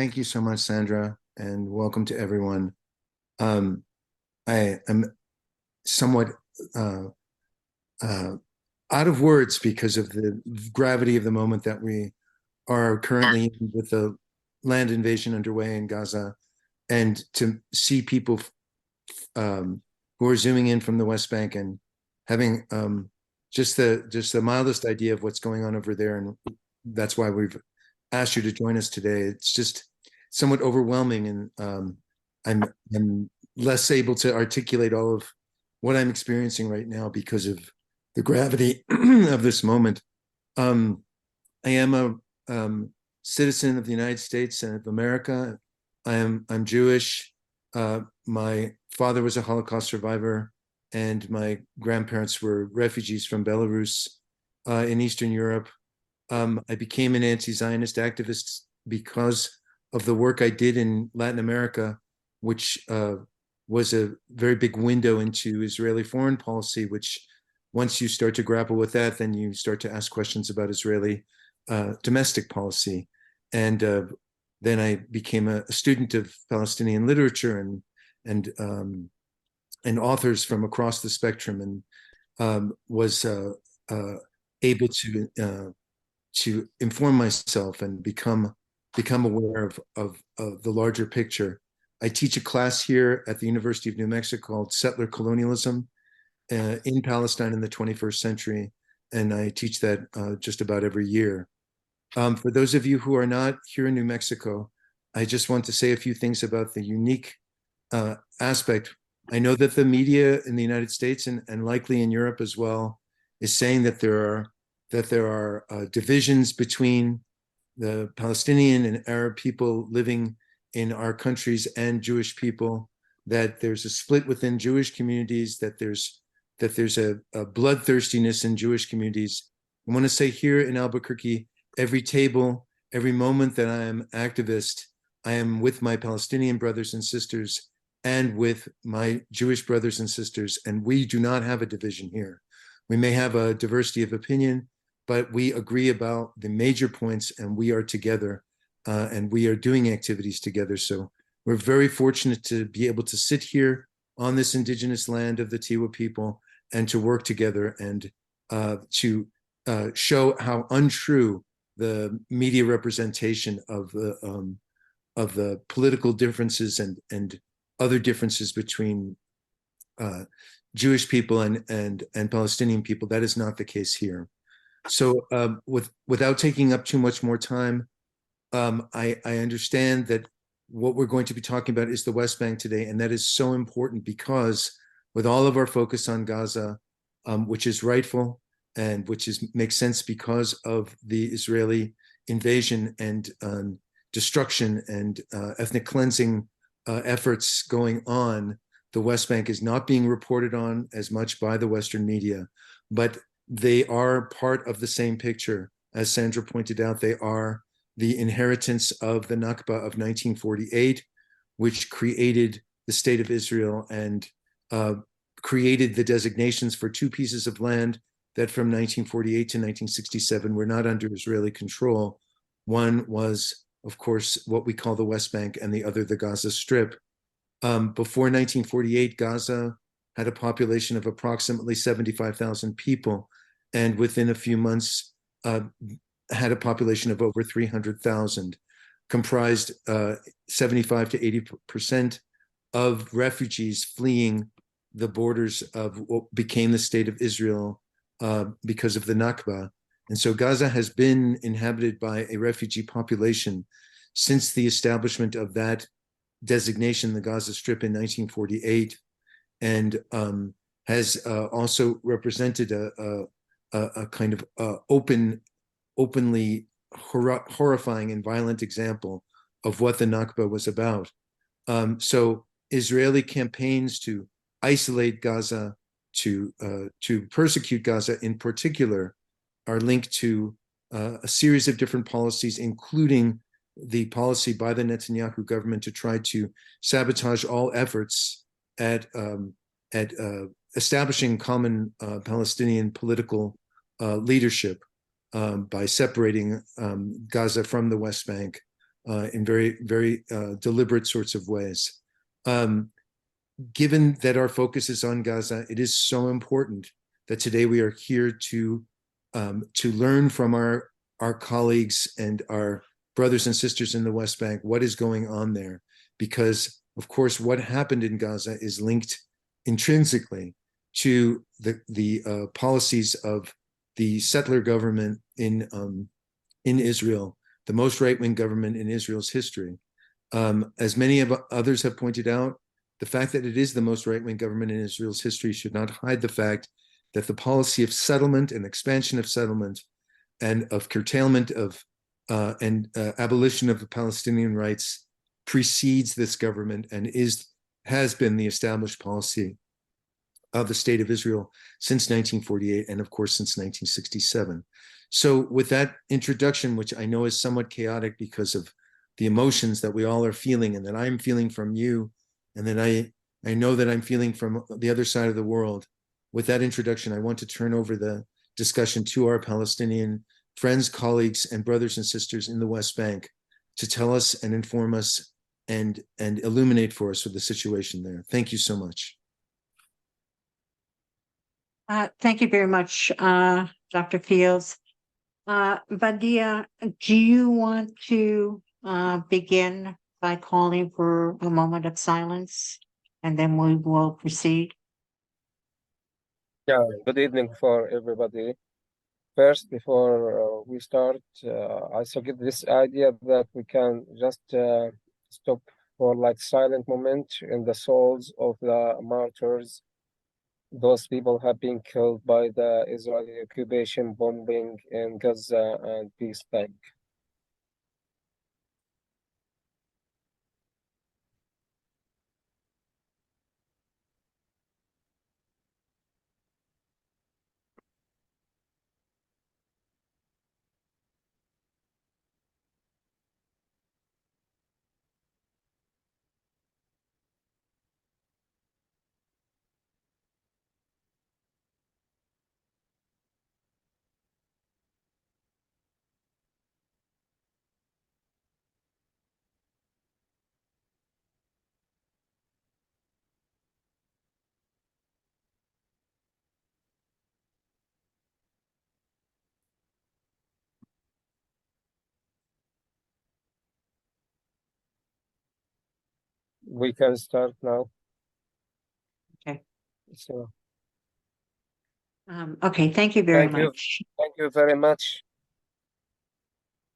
Thank you so much, Sandra, and welcome to everyone. Um, I am somewhat uh, uh, out of words because of the gravity of the moment that we are currently in with the land invasion underway in Gaza, and to see people who are zooming in from the West Bank and having just the mildest idea of what's going on over there, and that's why we've asked you to join us today. It's just somewhat overwhelming, and I'm less able to articulate all of what I'm experiencing right now because of the gravity of this moment. Um, I am a citizen of the United States and of America. I'm Jewish. My father was a Holocaust survivor, and my grandparents were refugees from Belarus in Eastern Europe. I became an anti-Zionist activist because of the work I did in Latin America, which was a very big window into Israeli foreign policy, which once you start to grapple with that, then you start to ask questions about Israeli domestic policy. And then I became a student of Palestinian literature and authors from across the spectrum, and was uh, able to inform myself and become aware of the larger picture. I teach a class here at the University of New Mexico called Settler Colonialism in Palestine in the 21st century, and I teach that just about every year. For those of you who are not here in New Mexico, I just want to say a few things about the unique aspect. I know that the media in the United States and likely in Europe as well is saying that there are divisions between the Palestinian and Arab people living in our countries and Jewish people, that there's a split within Jewish communities, that there's a bloodthirstiness in Jewish communities. I want to say here in Albuquerque, every table, every moment that I am activist, I am with my Palestinian brothers and sisters and with my Jewish brothers and sisters, and we do not have a division here. We may have a diversity of opinion, but we agree about the major points, and we are together, and we are doing activities together. So we're very fortunate to be able to sit here on this indigenous land of the Tiwa people and to work together and to show how untrue the media representation of the political differences and other differences between Jewish people and Palestinian people. That is not the case here. So without taking up too much more time, I understand that what we're going to be talking about is the West Bank today, and that is so important because with all of our focus on Gaza, which is rightful and which makes sense because of the Israeli invasion and destruction and ethnic cleansing efforts going on, the West Bank is not being reported on as much by the Western media, but they are part of the same picture. As Sandra pointed out, they are the inheritance of the Nakba of 1948, which created the state of Israel and created the designations for two pieces of land that from 1948 to 1967 were not under Israeli control. One was, of course, what we call the West Bank, and the other the Gaza Strip. Before 1948, Gaza had a population of approximately 75,000 people, and within a few months had a population of over 300,000, comprised 75 to 80% of refugees fleeing the borders of what became the state of Israel because of the Nakba. And so Gaza has been inhabited by a refugee population since the establishment of that designation, the Gaza Strip, in 1948, and has also represented a kind of openly horrifying and violent example of what the Nakba was about. So Israeli campaigns to isolate Gaza, to persecute Gaza in particular, are linked to a series of different policies, including the policy by the Netanyahu government to try to sabotage all efforts at establishing common Palestinian political leadership by separating Gaza from the West Bank. in very, very deliberate sorts of ways. Given that our focus is on Gaza, it is so important that today we are here to learn from our colleagues and our brothers and sisters in the West Bank what is going on there, because of course what happened in Gaza is linked intrinsically to the policies of the settler government in Israel, the most right-wing government in Israel's history. As many of others have pointed out, the fact that it is the most right-wing government in Israel's history should not hide the fact that the policy of settlement and expansion of settlement and of curtailment of and abolition of the Palestinian rights precedes this government and has been the established policy of the state of Israel since 1948 and of course since 1967. So with that introduction, which I know is somewhat chaotic because of the emotions that we all are feeling and that I'm feeling from you, and that I know that I'm feeling from the other side of the world, with that introduction, I want to turn over the discussion to our Palestinian friends, colleagues, and brothers and sisters in the West Bank to tell us and inform us and illuminate for us with the situation there. Thank you so much. Thank you very much, Dr. Fields. Badia, do you want to begin by calling for a moment of silence, and then we will proceed? Yeah, good evening for everybody. First, before we start, I suggest this idea that we can just stop for like silent moment in the souls of the martyrs. Those people have been killed by the Israeli occupation bombing in Gaza and East Bank. We can start now. Okay. So okay, thank you very much. Thank you very much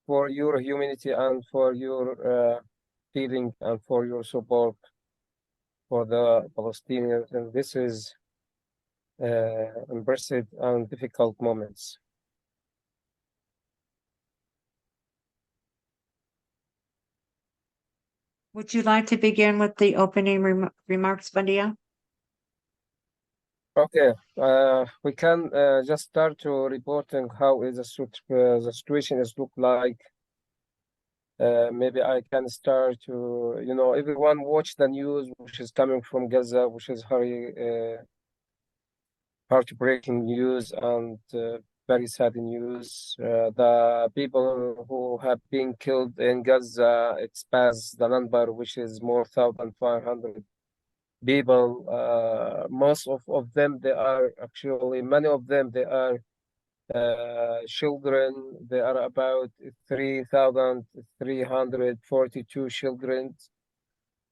for your humanity and for your feeling and for your support for the Palestinians. And this is impressive and difficult moments. Would you like to begin with the opening remarks, Badia? Okay, we can just start to reporting how is the situation is look like. Maybe I can start to, everyone watch the news which is coming from Gaza, which is heartbreaking news and very sad news. The people who have been killed in Gaza, it's past the number, which is more 1,500 people. Most of them, they are actually, many of them, they are children. There are about 3,342 children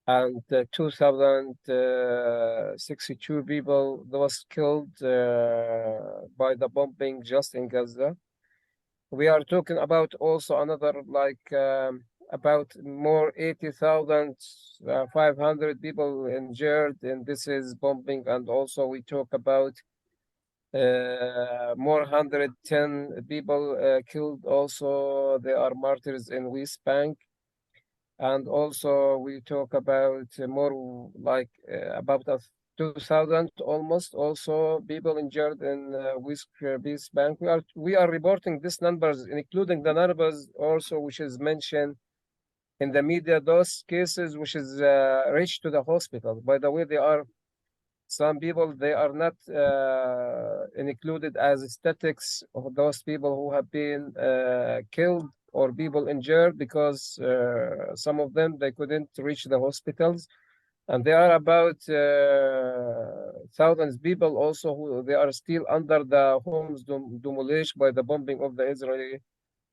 and 2,062 people that was killed by the bombing just in Gaza. We are talking about also another about more 80,500 people injured, and this is bombing. And also we talk about more 110 people killed. Also, there are martyrs in West Bank. And also we talk about more about 2,000 almost also people injured in West Bank. We are reporting these numbers, including the numbers also which is mentioned in the media, those cases which is reached to the hospital. By the way, there are some people, they are not included as statistics of those people who have been killed. or people injured because some of them they couldn't reach the hospitals, and there are about thousands of people also who they are still under the homes demolished by the bombing of the Israeli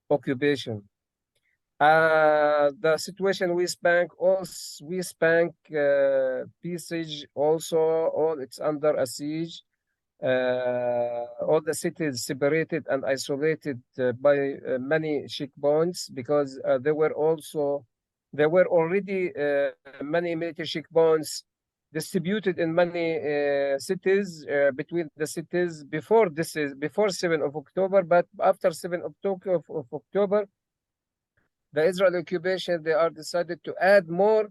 occupation. The situation West Bank also West Bank siege also all it's under a siege. All the cities separated and isolated by many checkpoints because there were already many military checkpoints distributed in many cities between the cities before 7th of October, but after 7th of October, the Israel occupation they are decided to add more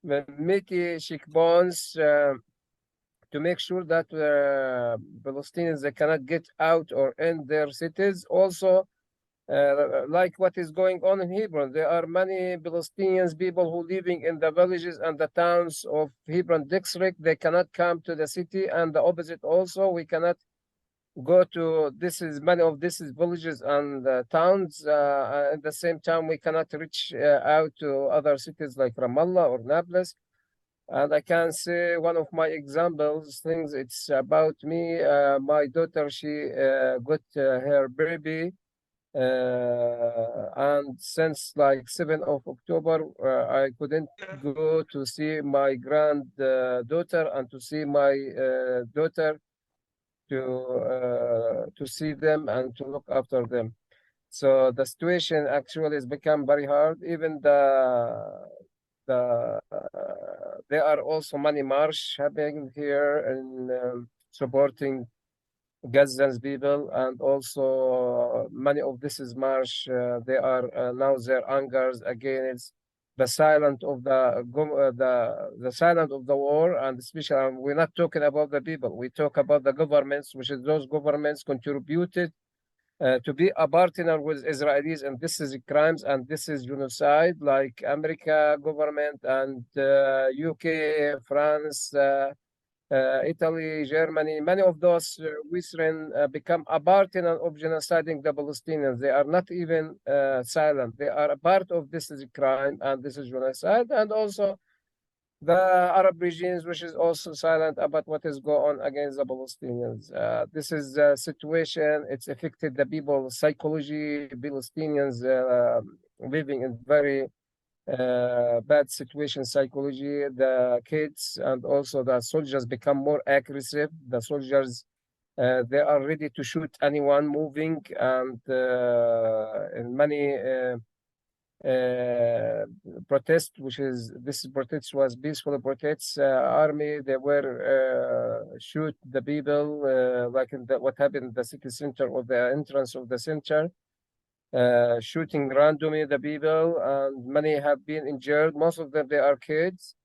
military checkpoints to make sure that Palestinians they cannot get out or in their cities. Also, like what is going on in Hebron, there are many Palestinians people who living in the villages and the towns of Hebron district. They cannot come to the city, and the opposite also. We cannot go to many of these villages and towns. At the same time, we cannot reach out to other cities like Ramallah or Nablus. And I can say one of my examples, things it's about me. My daughter, she got her baby. And since like 7th of October, I couldn't go to see my granddaughter and to see my daughter to see them and to look after them. So the situation actually has become very hard. Even there are also many march happening here and supporting Gaza's people, and also many of this is march. They are now their angers against the silent of the silent of the war, and especially we're not talking about the people. We talk about the governments, which is those governments contributed to be a partner with Israelis, and this is crimes and this is genocide, like America government and UK, France. Italy, Germany, many of those Western become a partner of genociding the Palestinians. They are not even silent. They are a part of this is a crime and this is genocide. And also the Arab regimes, which is also silent about what is going on against the Palestinians. This is a situation, it's affected the people psychology, Palestinians living in very bad situation psychology. The kids and also the soldiers become more aggressive. The soldiers they are ready to shoot anyone moving, and in many protests, which is this protest was peaceful protests, army they were shoot the people like in what happened in the city center or the entrance of the center. Shooting randomly the people, and many have been injured. Most of them, they are kids.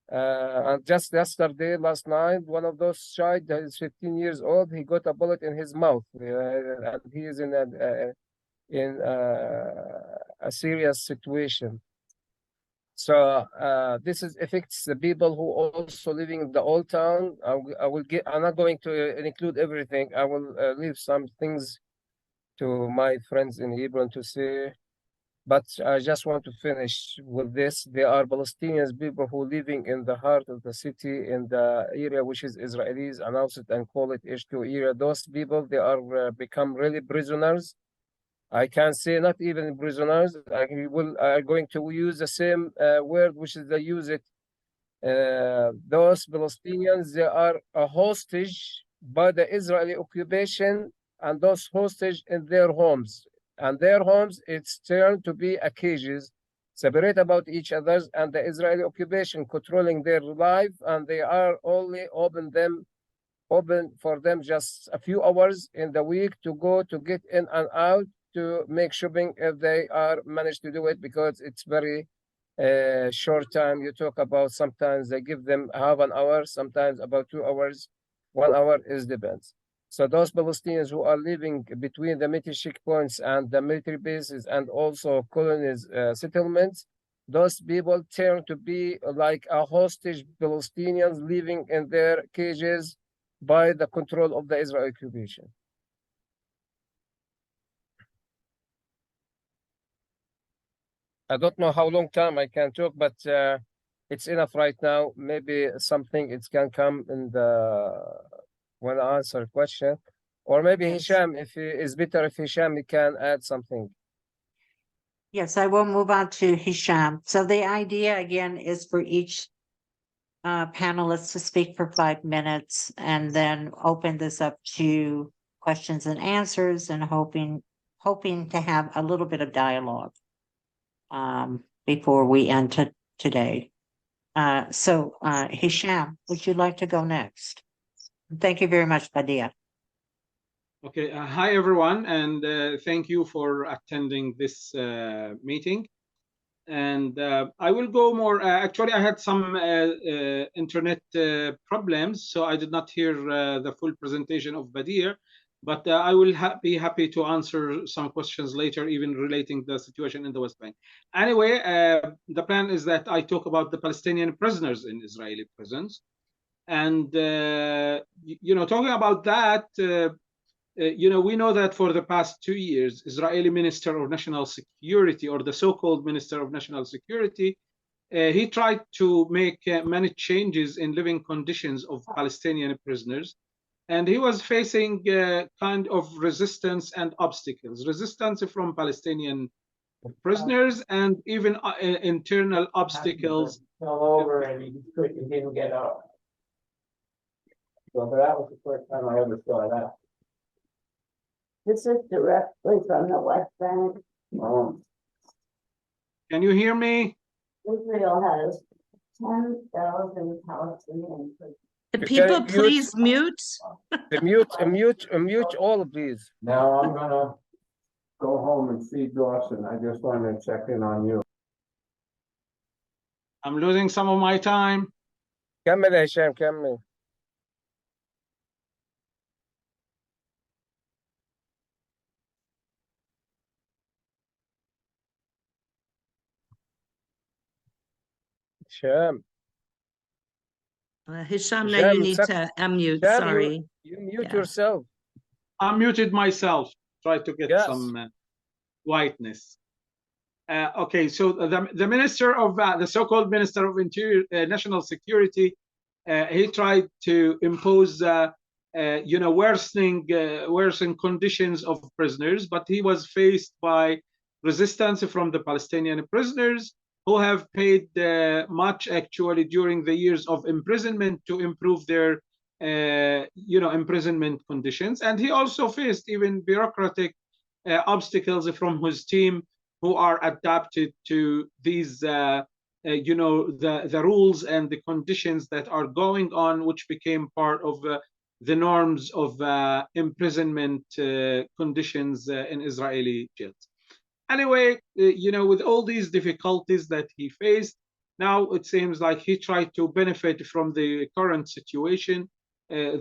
And just yesterday, last night, one of those child that is 15 years old, he got a bullet in his mouth. And he is in a serious situation. So this is affects the people who also living in the old town. I'm not going to include everything. I will leave some things to my friends in Hebron to say, but I just want to finish with this. There are Palestinians people who living in the heart of the city, in the area which is Israelis announce it and call it HQ area. Those people, they are become really prisoners. I can say not even prisoners. I going to use the same word which is they use it. Those Palestinians, they are a hostage by the Israeli occupation, and those hostage in their homes. And their homes, it's turned to be a cages, separate about each other, and the Israeli occupation controlling their life, and they are only open for them just a few hours in the week to go to get in and out to make shopping if they are managed to do it, because it's very short time. You talk about sometimes they give them half an hour, sometimes about 2 hours, 1 hour is depends. So those Palestinians who are living between the military checkpoints and the military bases and also colonies settlements, those people turn to be like a hostage Palestinians living in their cages by the control of the Israeli occupation. I don't know how long time I can talk, but it's enough right now. Maybe something it can come in the when I answer question, or maybe Yes. Hisham, if it's better if Hisham can add something. Yes, I will move on to Hisham. So the idea again is for each panelist to speak for 5 minutes and then open this up to questions and answers and hoping to have a little bit of dialogue before we end today. So Hisham, would you like to go next? Thank you very much, Badia. Okay, hi everyone, and thank you for attending this meeting. And I will go more. Actually, I had some internet problems, so I did not hear the full presentation of Badir. But I will be happy to answer some questions later, even relating the situation in the West Bank. Anyway, the plan is that I talk about the Palestinian prisoners in Israeli prisons, and talking about that. We know that for the past 2 years, Israeli Minister of National Security, or the so-called Minister of National Security, he tried to make many changes in living conditions of Palestinian prisoners. And he was facing kind of resistance and obstacles, resistance from Palestinian prisoners and even internal obstacles. Fell over and he didn't get up. So that was the first time I ever saw that. This is directly from the West Bank. Can you hear me? Israel has 10,000 Palestinians. Could You people can please mute? Mute all, please. Now I'm gonna go home and feed Dawson. I just wanted to check in on you. I'm losing some of my time. كمل يا هشام كمل. Hisham. Hisham, now you Hisham, need it's to unmute, Hisham, sorry. You mute Yeah. yourself. I muted myself. Try to get Yes. some whiteness. Okay, so the minister of the so-called Minister of Interior, National Security, he tried to impose, worsening conditions of prisoners, but he was faced by resistance from the Palestinian prisoners who have paid much actually during the years of imprisonment to improve their, imprisonment conditions. And he also faced even bureaucratic obstacles from his team who are adapted to these, the rules and the conditions that are going on, which became part of the norms of imprisonment conditions in Israeli jails. Anyway, with all these difficulties that he faced, now it seems like he tried to benefit from the current situation,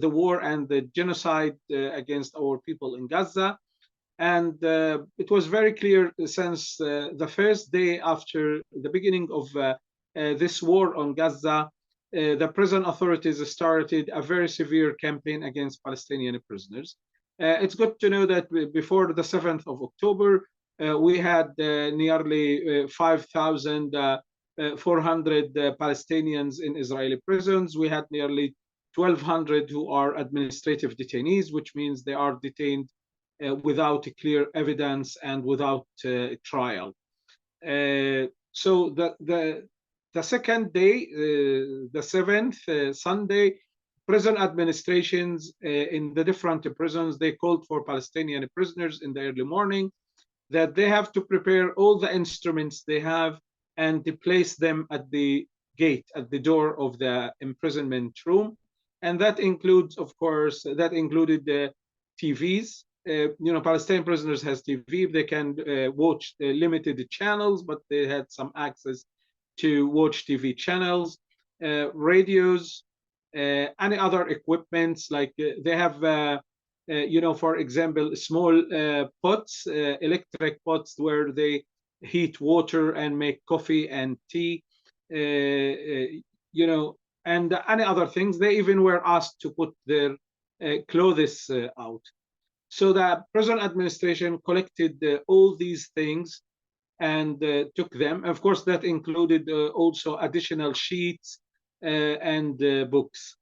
the war and the genocide against our people in Gaza. And it was very clear since the first day after the beginning of this war on Gaza, the prison authorities started a very severe campaign against Palestinian prisoners. It's good to know that before the 7th of October, we had nearly 5,400 Palestinians in Israeli prisons. We had nearly 1,200 who are administrative detainees, which means they are detained without clear evidence and without trial. So the second day, the 7th, Sunday, prison administrations in the different prisons, they called for Palestinian prisoners in the early morning that they have to prepare all the instruments they have and place them at the gate, at the door of the imprisonment room. And that includes, of course, that included the TVs. Palestinian prisoners has TV. They can watch limited channels, but they had some access to watch TV channels, radios, any other equipments. Like they have, for example, small pots, electric pots, where they heat water and make coffee and tea, and any other things. They even were asked to put their clothes out. So the prison administration collected all these things and took them. Of course, that included also additional sheets and books.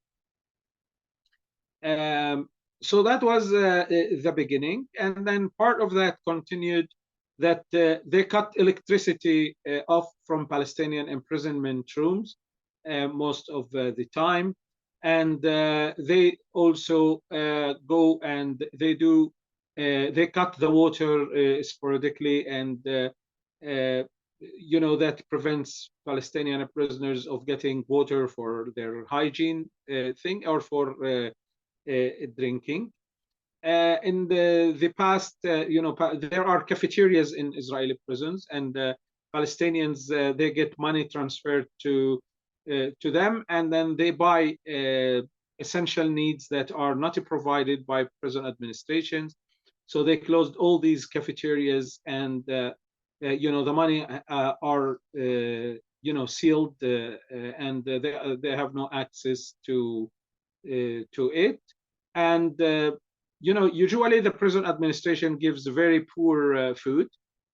So that was the beginning, and then part of that continued that they cut electricity off from Palestinian imprisonment rooms most of the time, and they also go and they cut the water sporadically, and that prevents Palestinian prisoners of getting water for their hygiene thing or for drinking. In the past, there are cafeterias in Israeli prisons, and Palestinians they get money transferred to them, and then they buy essential needs that are not provided by prison administrations. So they closed all these cafeterias, and the money are sealed, and they have no access to it. And usually the prison administration gives very poor food,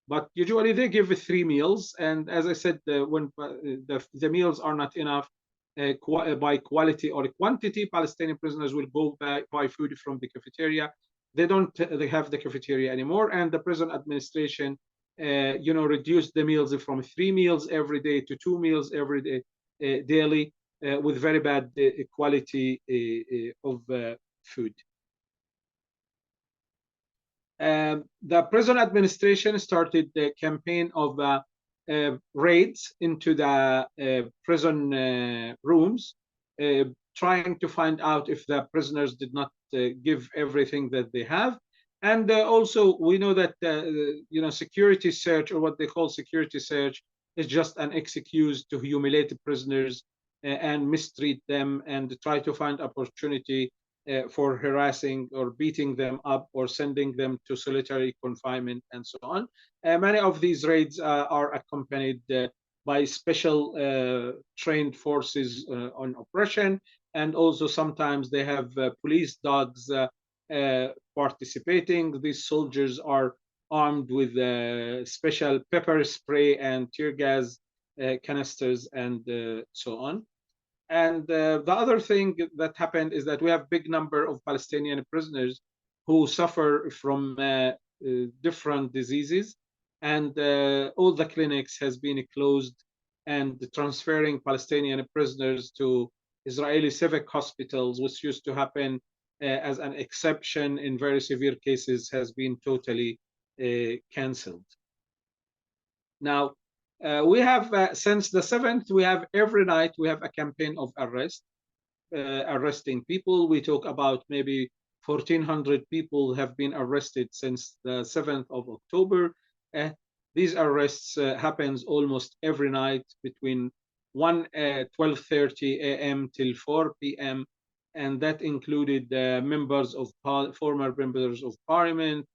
but usually they give 3 meals. And as I said, when the meals are not enough by quality or quantity, Palestinian prisoners will go buy food from the cafeteria. They have the cafeteria anymore, and the prison administration reduced the meals from 3 meals every day to 2 meals every day daily, with very bad quality of food. The prison administration started the campaign of raids into the prison rooms, trying to find out if the prisoners did not give everything that they have. And also, we know that security search, or what they call security search, is just an excuse to humiliate prisoners and mistreat them and try to find opportunity for harassing or beating them up or sending them to solitary confinement and so on. Many of these raids are accompanied by special trained forces on oppression, and also sometimes they have police dogs participating. These soldiers are armed with special pepper spray and tear gas canisters and so on. And the other thing that happened is that we have big number of Palestinian prisoners who suffer from different diseases, and all the clinics has been closed, and transferring Palestinian prisoners to Israeli civic hospitals, which used to happen as an exception in very severe cases, has been totally cancelled. Now, we have, since the 7th, we have every night, we have a campaign of arresting people. We talk about maybe 1,400 people have been arrested since the 7th of October. These arrests happens almost every night between 12:30 a.m. till 4 p.m. And that included former members of parliament,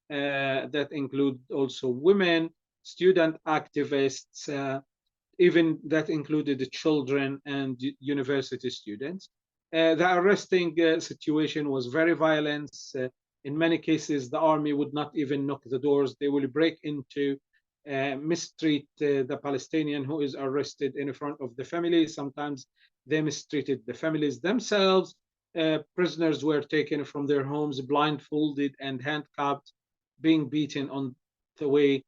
that include also women, student activists, even that included the children and university students. The arresting situation was very violent. In many cases, the army would not even knock the doors. They will break into, mistreat the Palestinian who is arrested in front of the family. Sometimes they mistreated the families themselves. Prisoners were taken from their homes, blindfolded and handcuffed, being beaten on the way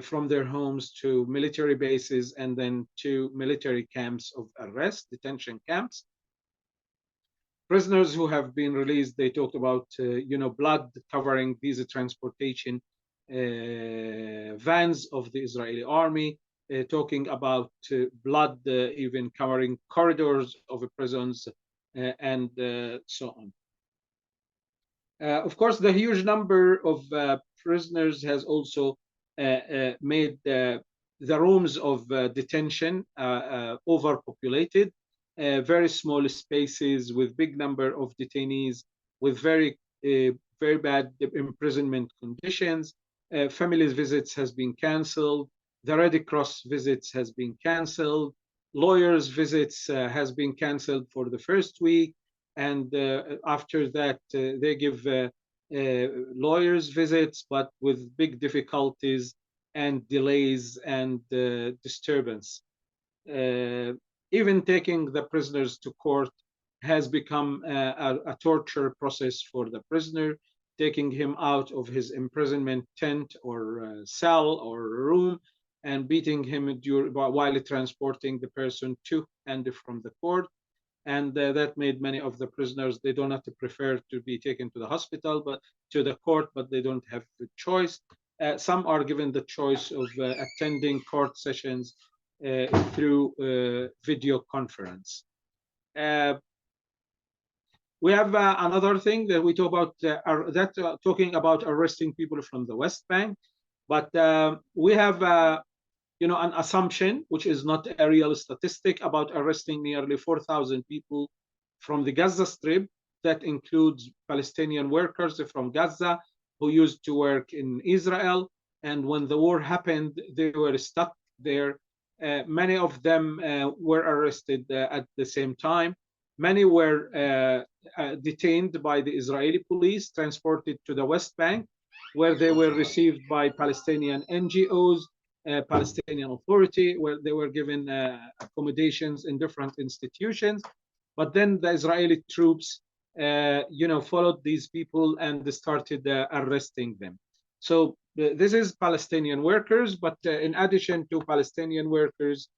from their homes to military bases and then to military camps of arrest, detention camps. Prisoners who have been released, they talked about blood covering these transportation vans of the Israeli army, talking about blood even covering corridors of prisons and so on. Of course, the huge number of prisoners has also made the rooms of detention overpopulated, very small spaces with big number of detainees, with very bad imprisonment conditions. Families visits has been cancelled. The Red Cross visits has been cancelled. Lawyers visits has been cancelled for the first week, and after that they give lawyers' visits, but with big difficulties and delays and disturbance. Even taking the prisoners to court has become a torture process for the prisoner, taking him out of his imprisonment tent or cell or room and beating him while transporting the person to and from the court. And that made many of the prisoners, they do not prefer to be taken to the hospital, but to the court, but they don't have the choice. Some are given the choice of attending court sessions through video conference. We have another thing that we talk about, talking about arresting people from the West Bank, but we have an assumption, which is not a real statistic, about arresting nearly 4,000 people from the Gaza Strip. That includes Palestinian workers from Gaza who used to work in Israel. And when the war happened, they were stuck there. Many of them were arrested at the same time. Many were detained by the Israeli police, transported to the West Bank, where they were received by Palestinian NGOs, Palestinian Authority, where they were given accommodations in different institutions. But then the Israeli troops, followed these people and started arresting them. So this is Palestinian workers, but in addition to Palestinian workers,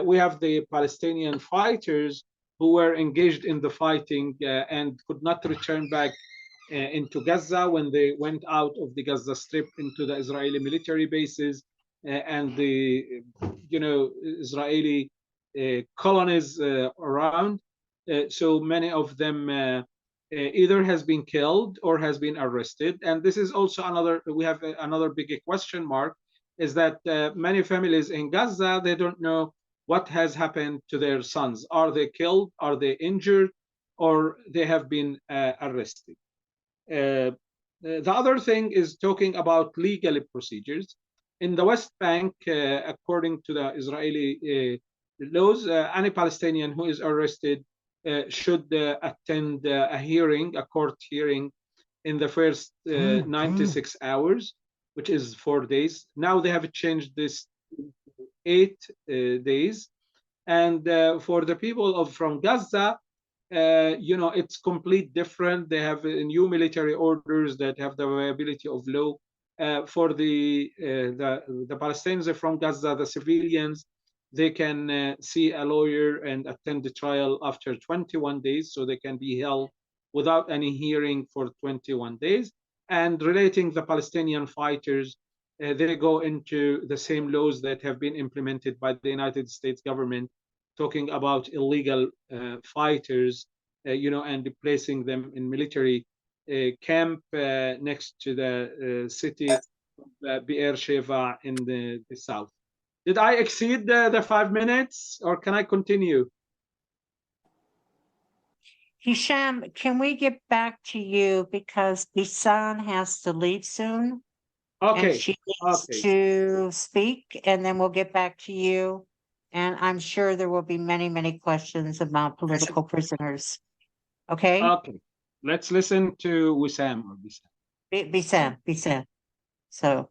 we have the Palestinian fighters who were engaged in the fighting and could not return back into Gaza when they went out of the Gaza Strip into the Israeli military bases and the Israeli colonies around. So many of them either has been killed or has been arrested. And this is also we have another big question mark, is that many families in Gaza, they don't know what has happened to their sons. Are they killed? Are they injured? Or they have been arrested? The other thing is talking about legal procedures. In the West Bank, according to the Israeli laws, any Palestinian who is arrested should attend a court hearing in the first 96 hours, which is 4 days. Now they have changed this 8 days. And for the people from Gaza, it's complete different. They have new military orders that have the viability of law. For the Palestinians from Gaza, the civilians, they can see a lawyer and attend the trial after 21 days, so they can be held without any hearing for 21 days. And relating the Palestinian fighters, they go into the same laws that have been implemented by the United States government, talking about illegal fighters, and placing them in military camp next to the city of Be'er Sheva in the south. Did I exceed the 5 minutes, or can I continue? Hisham, can we get back to you because Bisan has to leave soon? Okay. And she needs to speak, and then we'll get back to you. And I'm sure there will be many, many questions about political prisoners. Okay? Okay. Let's listen to Wissam or Bisan. Bisan. So.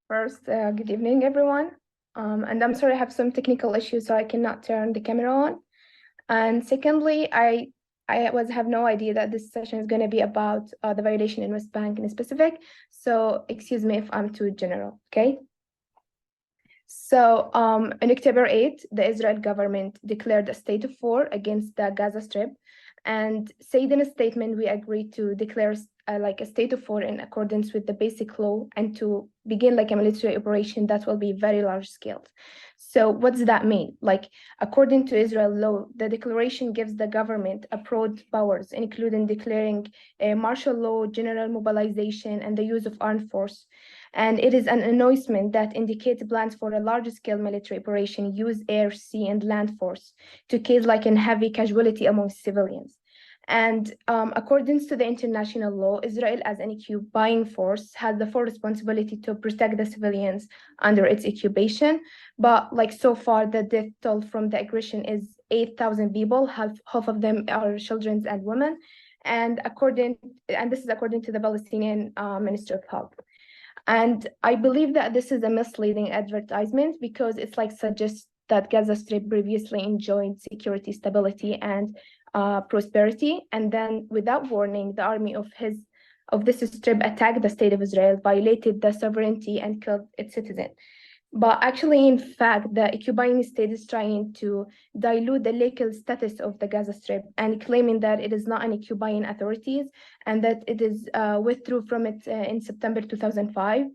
First, good evening, everyone. And I'm sorry, I have some technical issues, so I cannot turn the camera on. And secondly, I have no idea that this session is going to be about the violation in West Bank in specific. So excuse me if I'm too general, okay? So on October 8th, the Israel government declared a state of war against the Gaza Strip and said in a statement, we agreed to declare a state of war in accordance with the basic law and to begin a military operation that will be very large scale. So what does that mean? According to Israel law, the declaration gives the government broad powers, including declaring a martial law, general mobilization, and the use of armed force. And it is an announcement that indicates plans for a large-scale military operation, use air, sea, and land force to cause a heavy casualty among civilians. And according to the international law, Israel as an occupying force has the full responsibility to protect the civilians under its occupation. But so far, the death toll from the aggression is 8,000 people, half of them are children and women. and this is according to the Palestinian Minister of Health. And I believe that this is a misleading advertisement because it's like suggests that Gaza Strip previously enjoyed security, stability, and prosperity, and then without warning, the army of this strip attacked the state of Israel, violated the sovereignty, and killed its citizens. But actually, in fact, the occupying state is trying to dilute the legal status of the Gaza Strip and claiming that it is not an occupying authorities and that it is withdrew from it in September 2005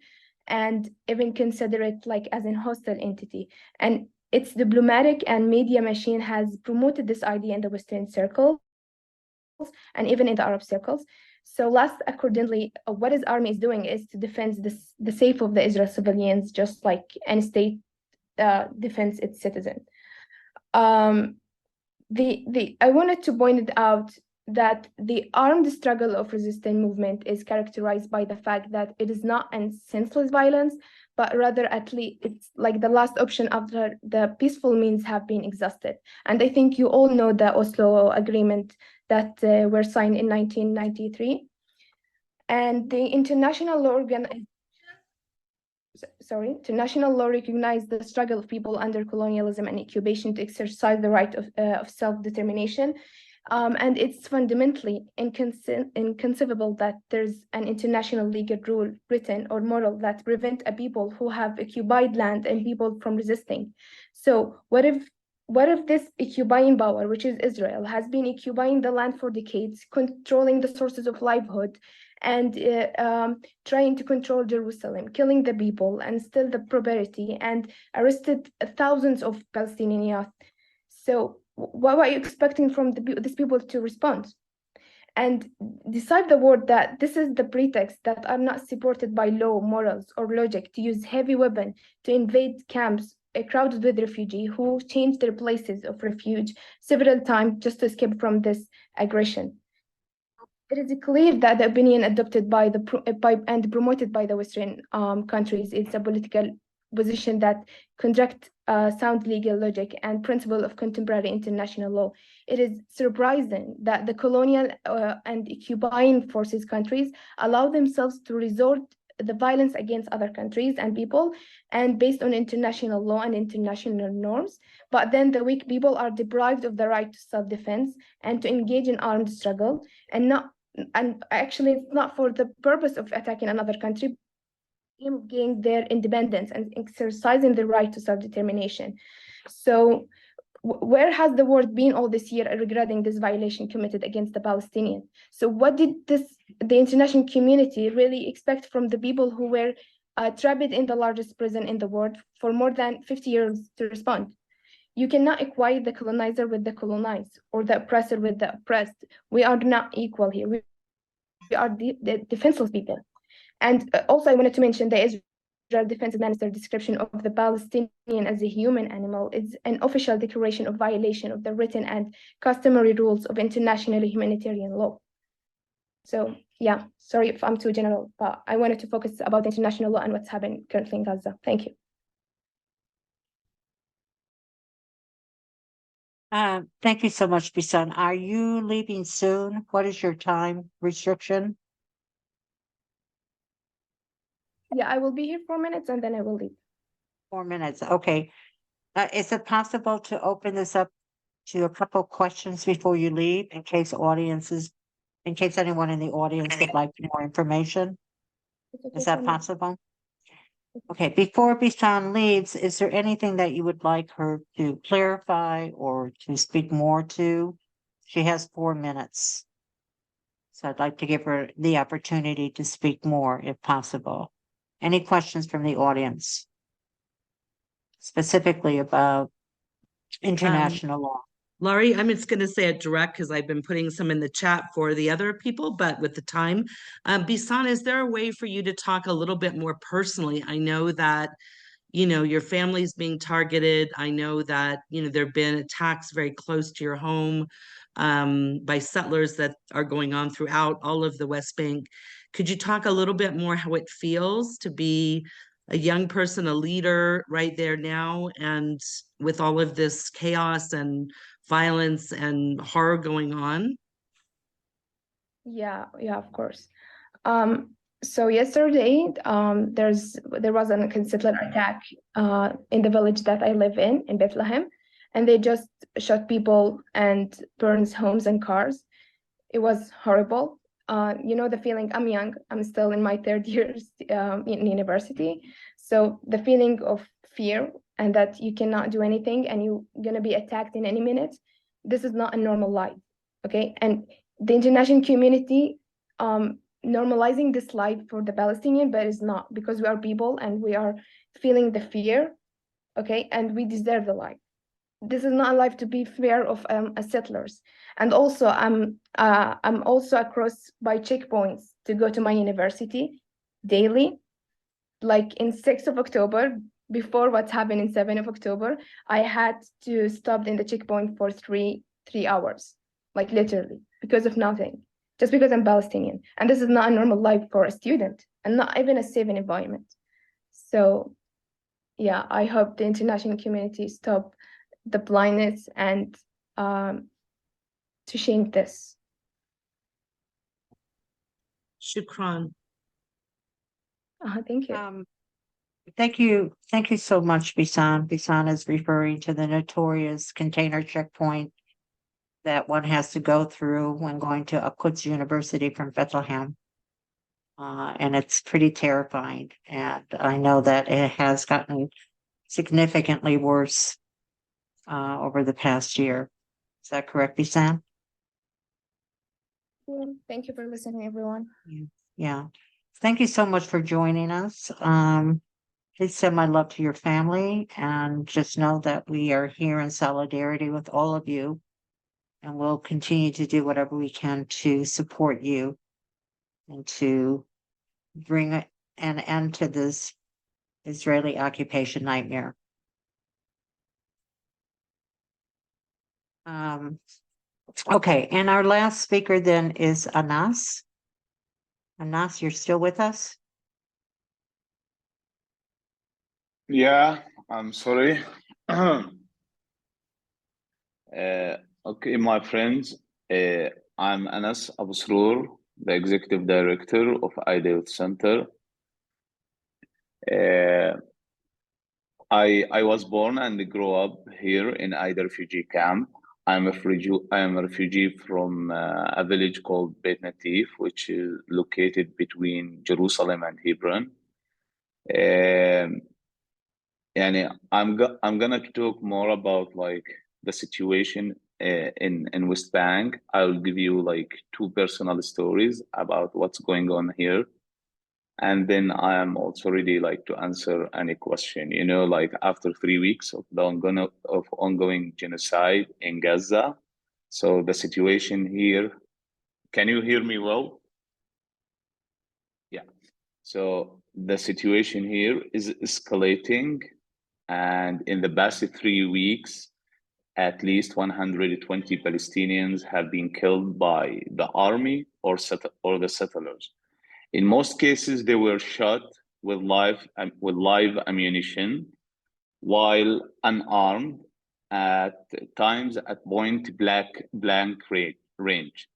and even consider it like as an hostile entity. And its diplomatic and media machine has promoted this idea in the Western circles and even in the Arab circles. So last, accordingly, what his army is doing is to defend the safe of the Israel civilians, just like any state defends its citizen. I wanted to point it out that the armed struggle of resistance movement is characterized by the fact that it is not a senseless violence, but rather at least it's like the last option after the peaceful means have been exhausted. And I think you all know the Oslo Agreement that were signed in 1993. And the international law recognized the struggle of people under colonialism and occupation to exercise the right of self-determination. And it's fundamentally inconceivable that there's an international legal rule, written or moral, that prevent a people who have occupied land and people from resisting. So what if this occupying power, which is Israel, has been occupying the land for decades, controlling the sources of livelihood, and trying to control Jerusalem, killing the people and still the prosperity, and arrested thousands of Palestinian youth. So what are you expecting from these people to respond? And decide the word that this is the pretext that are not supported by law, morals, or logic to use heavy weapon to invade camps crowded with refugees who changed their places of refuge several times just to escape from this aggression. It is clear that the opinion adopted by and promoted by the Western countries is a political position that contradicts sound legal logic and principle of contemporary international law. It is surprising that the colonial and occupying forces countries allow themselves to resort the violence against other countries and people, and based on international law and international norms, but then the weak people are deprived of the right to self-defense and to engage in armed struggle, and actually it's not for the purpose of attacking another country, gain their independence and exercising the right to self-determination. So where has the world been all this year regarding this violation committed against the Palestinians? So what did the international community really expect from the people who were trapped in the largest prison in the world for more than 50 years to respond? You cannot equate the colonizer with the colonized or the oppressor with the oppressed. We are not equal here. We are the defenseless people. And also I wanted to mention the Israel Defense Minister's description of the Palestinian as a human animal is an official declaration of violation of the written and customary rules of international humanitarian law. So yeah, sorry if I'm too general, but I wanted to focus about international law and what's happening currently in Gaza. Thank you. Thank you so much, Bisan. Are you leaving soon? What is your time restriction? Yeah, I will be here 4 minutes and then I will leave. 4 minutes, okay. Is it possible to open this up to a couple questions before you leave in case anyone in the audience would like more information? Is that possible? Okay, before Bisan leaves, is there anything that you would like her to clarify or to speak more to? She has 4 minutes. So I'd like to give her the opportunity to speak more if possible. Any questions from the audience? Specifically about international law. Laurie, I'm just going to say it direct because I've been putting some in the chat for the other people, but with the time, Bisan, is there a way for you to talk a little bit more personally? I know that, your family's being targeted. I know that, there've been attacks very close to your home by settlers that are going on throughout all of the West Bank. Could you talk a little bit more how it feels to be a young person, a leader right there now, and with all of this chaos and violence and horror going on? Yeah, of course. So yesterday, there was an consular attack in the village that I live in Bethlehem, and they just shot people and burned homes and cars. It was horrible. You know the feeling. I'm young. I'm still in my third year in university, so the feeling of fear and that you cannot do anything and you're gonna be attacked in any minute. This is not a normal life, okay? And the international community normalizing this life for the Palestinian, but it's not, because we are people and we are feeling the fear, okay? And we deserve the life. This is not a life to be fear of settlers. And also, I'm also across by checkpoints to go to my university daily. Like in 6th of October, before what happened in 7th of October, I had to stop in the checkpoint for three hours, like literally, because of nothing, just because I'm Palestinian. And this is not a normal life for a student and not even a safe environment. So yeah, I hope the international community stop the blindness and to change this. Shukran. Thank you. Thank you so much, Bisan. Bisan is referring to the notorious container checkpoint that one has to go through when going to Al-Quds University from Bethlehem. And it's pretty terrifying. And I know that it has gotten significantly worse over the past year. Is that correct, Bisan? Thank you for listening, everyone. Yeah. Thank you so much for joining us. Please send my love to your family and just know that we are here in solidarity with all of you. And we'll continue to do whatever we can to support you and to bring an end to this Israeli occupation nightmare. Okay, and our last speaker then is Anas. Anas, you're still with us? Yeah, I'm sorry. Okay, my friends, I'm Anas Abu Sroor, the Executive Director of Ideal Center. I was born and grew up here in Aida refugee camp. I am a refugee from a village called Beit Natif, which is located between Jerusalem and Hebron. And I'm gonna talk more about like the situation in West Bank. I'll give you like two personal stories about what's going on here, and then I am also ready like to answer any question. You know, like after 3 weeks of the ongoing genocide in Gaza, so the situation here. Can you hear me well? Yeah. So the situation here is escalating. And in the past 3 weeks, at least 120 Palestinians have been killed by the army or the settlers. In most cases, they were shot with live ammunition, while unarmed, at times at point blank range.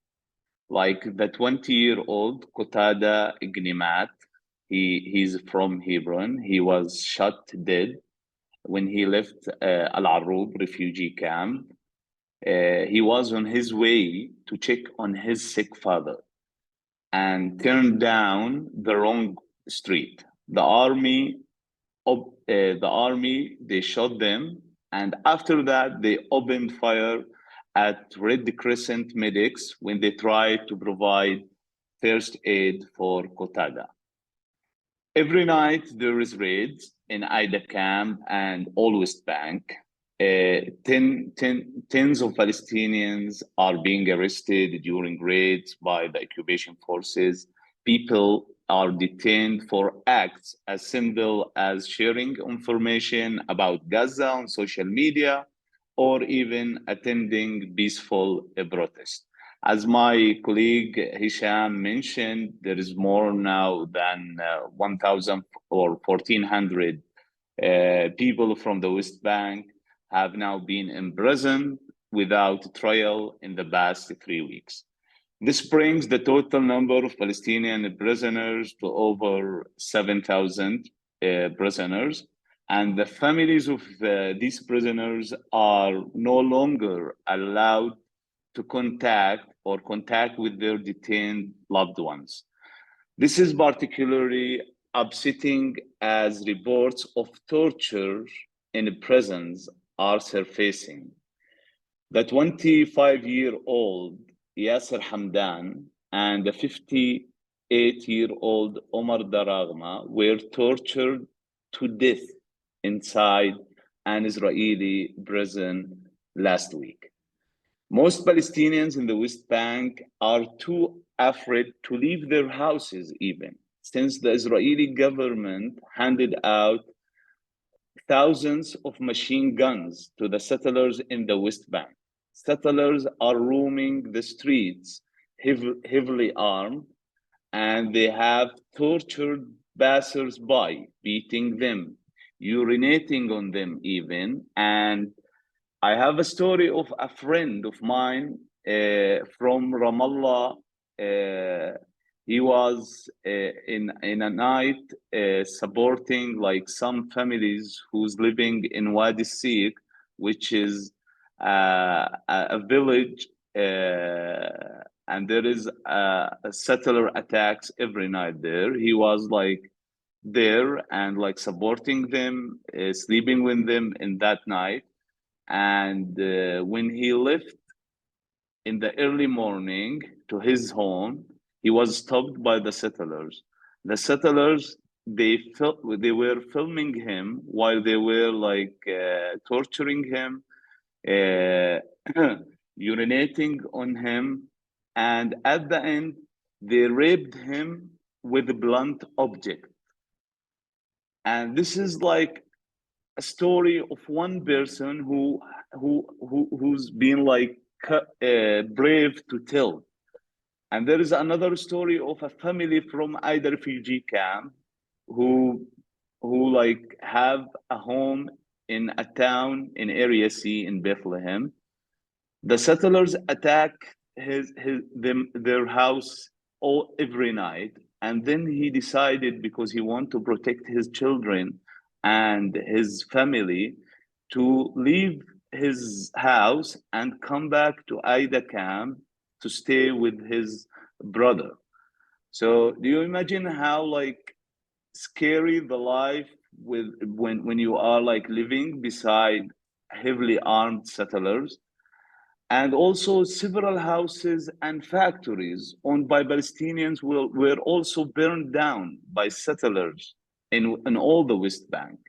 Like the 20-year-old Qatada Ignimat, he's from Hebron. He was shot dead when he left Al Arub refugee camp. He was on his way to check on his sick father and turned down the wrong street. The army, they shot them, and after that they opened fire at Red Crescent medics when they tried to provide first aid for Qatada. Every night there is raids in Aida camp and all West Bank. Tens of Palestinians are being arrested during raids by the occupation forces. People are detained for acts as simple as sharing information about Gaza on social media or even attending peaceful protests. As my colleague Hisham mentioned, there is more now than 1,000 or 1,400 people from the West Bank have now been imprisoned without trial in the past 3 weeks. This brings the total number of Palestinian prisoners to over 7,000 prisoners. And the families of these prisoners are no longer allowed to contact with their detained loved ones. This is particularly upsetting as reports of torture in prisons are surfacing. The 25-year-old Yasser Hamdan and the 58-year-old Omar Daragma were tortured to death inside an Israeli prison last week. Most Palestinians in the West Bank are too afraid to leave their houses even, since the Israeli government handed out thousands of machine guns to the settlers in the West Bank. Settlers are roaming the streets, heavily armed, and they have tortured passers-by, beating them, urinating on them even. And I have a story of a friend of mine from Ramallah. He was in a night supporting like some families who's living in Wadi Sik, which is a village, and there is a settler attacks every night there. He was like there and like supporting them, sleeping with them in that night. And when he left in the early morning to his home, he was stopped by the settlers. The settlers, they were filming him while they were like torturing him, urinating on him, and at the end, they raped him with a blunt object. And this is like a story of one person who's been like brave to tell. And there is another story of a family from a refugee camp who like have a home in a town in Area C in Bethlehem. The settlers attack their house every night, and then he decided, because he wanted to protect his children and his family, to leave his house and come back to Aida camp to stay with his brother. So do you imagine how like scary the life with when you are like living beside heavily armed settlers? And also several houses and factories owned by Palestinians were also burned down by settlers in all the West Bank.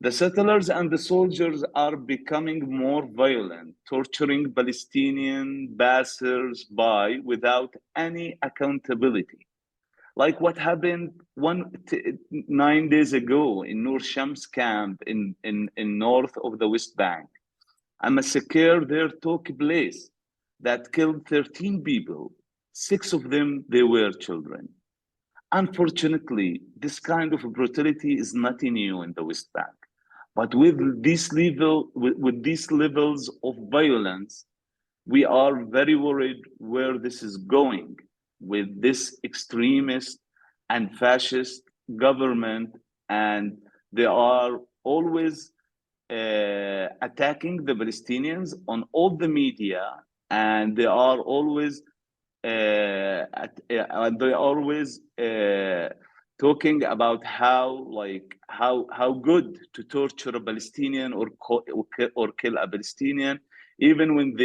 The settlers and the soldiers are becoming more violent, torturing Palestinian passers-by without any accountability. Like what happened 9 days ago in Nur Shams camp in north of the West Bank. A massacre there took place that killed 13 people. 6 of them, they were children. Unfortunately, this kind of brutality is not new in the West Bank. But with these levels of violence, we are very worried where this is going with this extremist and fascist government, and they are always attacking the Palestinians on all the media, and they are always talking about how good to torture a Palestinian or kill a Palestinian, even when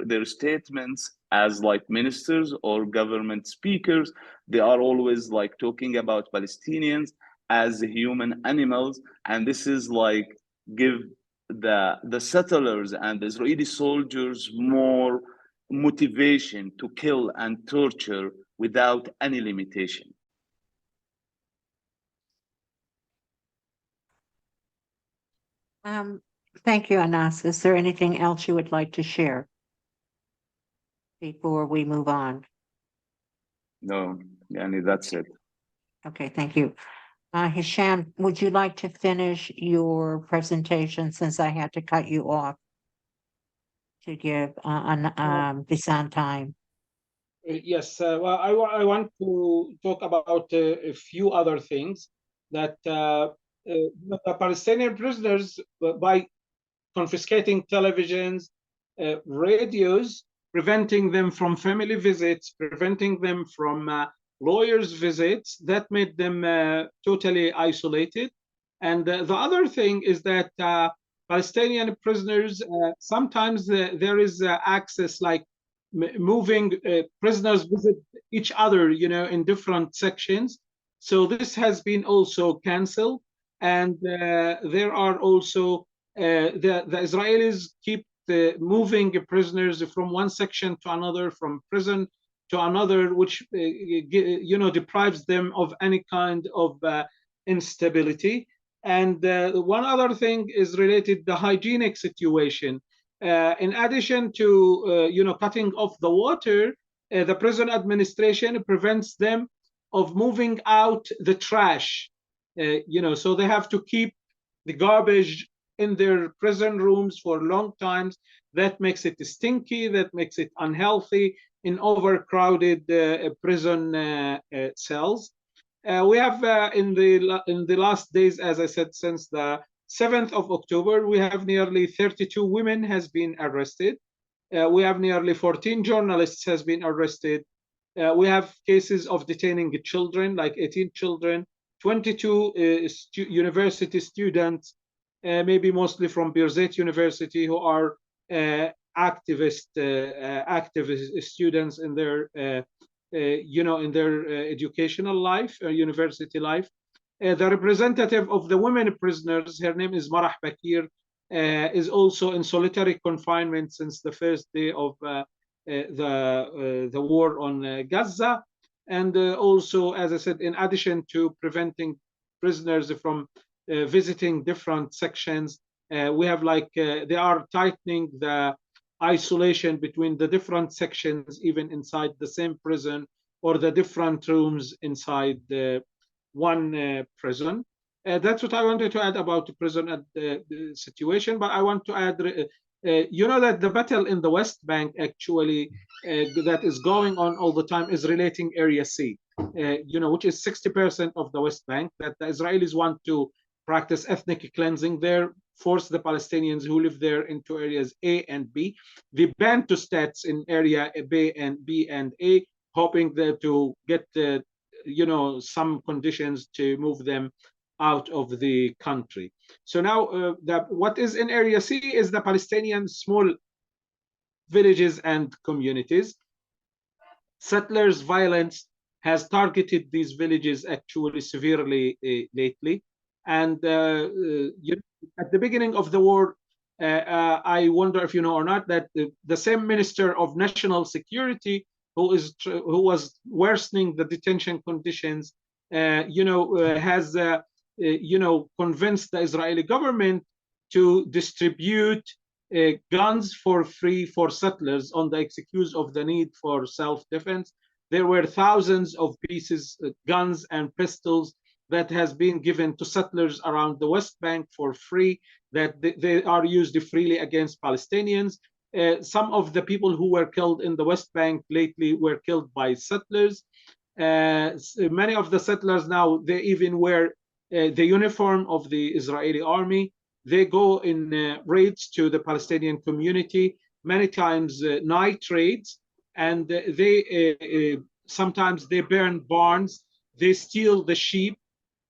their statements as like ministers or government speakers, they are always like talking about Palestinians as human animals. And this is like give the settlers and the Israeli soldiers more motivation to kill and torture without any limitation. Thank you, Anas. Is there anything else you would like to share before we move on? No, Yani, that's it. Okay, thank you. Hisham, would you like to finish your presentation since I had to cut you off? to give Bisan time. Yes, well, I want to talk about a few other things that the Palestinian prisoners, by confiscating televisions, radios, preventing them from family visits, preventing them from lawyers' visits, that made them totally isolated. And the other thing is that Palestinian prisoners, sometimes there is access, like moving prisoners visit each other, in different sections. So this has been also canceled. And there are also the Israelis keep moving prisoners from one section to another, from prison to another, which deprives them of any kind of instability. And one other thing is related to the hygienic situation. In addition to cutting off the water, the prison administration prevents them of moving out the trash. So they have to keep the garbage in their prison rooms for long times. That makes it stinky, that makes it unhealthy in overcrowded prison cells. We have in the last days, as I said, since the 7th of October, we have nearly 32 women has been arrested. We have nearly 14 journalists has been arrested. We have cases of detaining children, like 18 children, 22 university students, maybe mostly from Birzeit University, who are activist students in their educational life, university life. The representative of the women prisoners, her name is Marah Bakir, is also in solitary confinement since the first day of the war on Gaza. And also, as I said, in addition to preventing prisoners from visiting different sections, we have they are tightening the isolation between the different sections, even inside the same prison, or the different rooms inside one prison. That's what I wanted to add about the prison the situation. But I want to add, that the battle in the West Bank actually that is going on all the time is relating Area C, which is 60% of the West Bank, that the Israelis want to practice ethnic cleansing there, force the Palestinians who live there into areas A and B. The Bantu states in area B and A, hoping to get some conditions to move them out of the country. So now what is in area C is the Palestinian small villages and communities. Settlers' violence has targeted these villages actually severely lately. And at the beginning of the war, I wonder if you know or not, that the same Minister of National Security who was worsening the detention conditions, has convinced the Israeli government to distribute guns for free for settlers on the excuse of the need for self-defense. There were thousands of pieces, guns and pistols that has been given to settlers around the West Bank for free, that they are used freely against Palestinians. Some of the people who were killed in the West Bank lately were killed by settlers. Many of the settlers now, they even wear the uniform of the Israeli army. They go in raids to the Palestinian community, many times night raids, and they sometimes they burn barns, they steal the sheep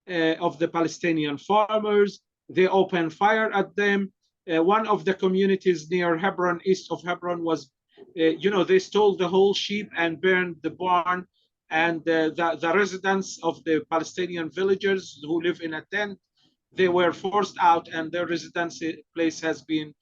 of the Palestinian farmers, they open fire at them. One of the communities near Hebron, east of Hebron, was, they stole the whole sheep and burned the barn. And the residents of the Palestinian villagers who live in a tent, they were forced out, and their residency place has been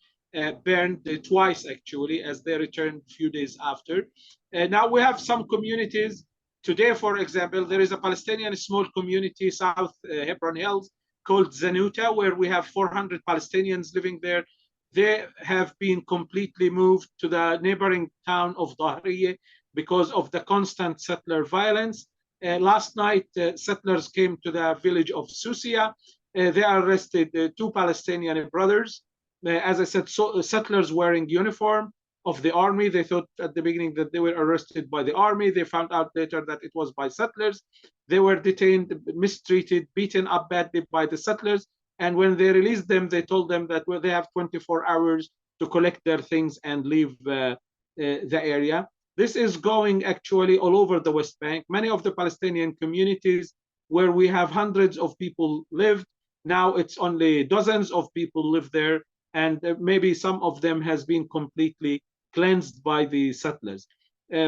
burned twice, actually, as they returned a few days after. Now we have some communities. Today, for example, there is a Palestinian small community south Hebron Hills called Zanuta, where we have 400 Palestinians living there. They have been completely moved to the neighboring town of Dahriye because of the constant settler violence. Last night, settlers came to the village of Susia. They arrested two Palestinian brothers. As I said, settlers wearing uniform. of the army. They thought at the beginning that they were arrested by the army. They found out later that it was by settlers. They were detained, mistreated, beaten up badly by the settlers. And when they released them, they told them that they have 24 hours to collect their things and leave the area. This is going actually all over the West Bank. Many of the Palestinian communities where we have hundreds of people lived, now it's only dozens of people live there, and maybe some of them has been completely cleansed by the settlers.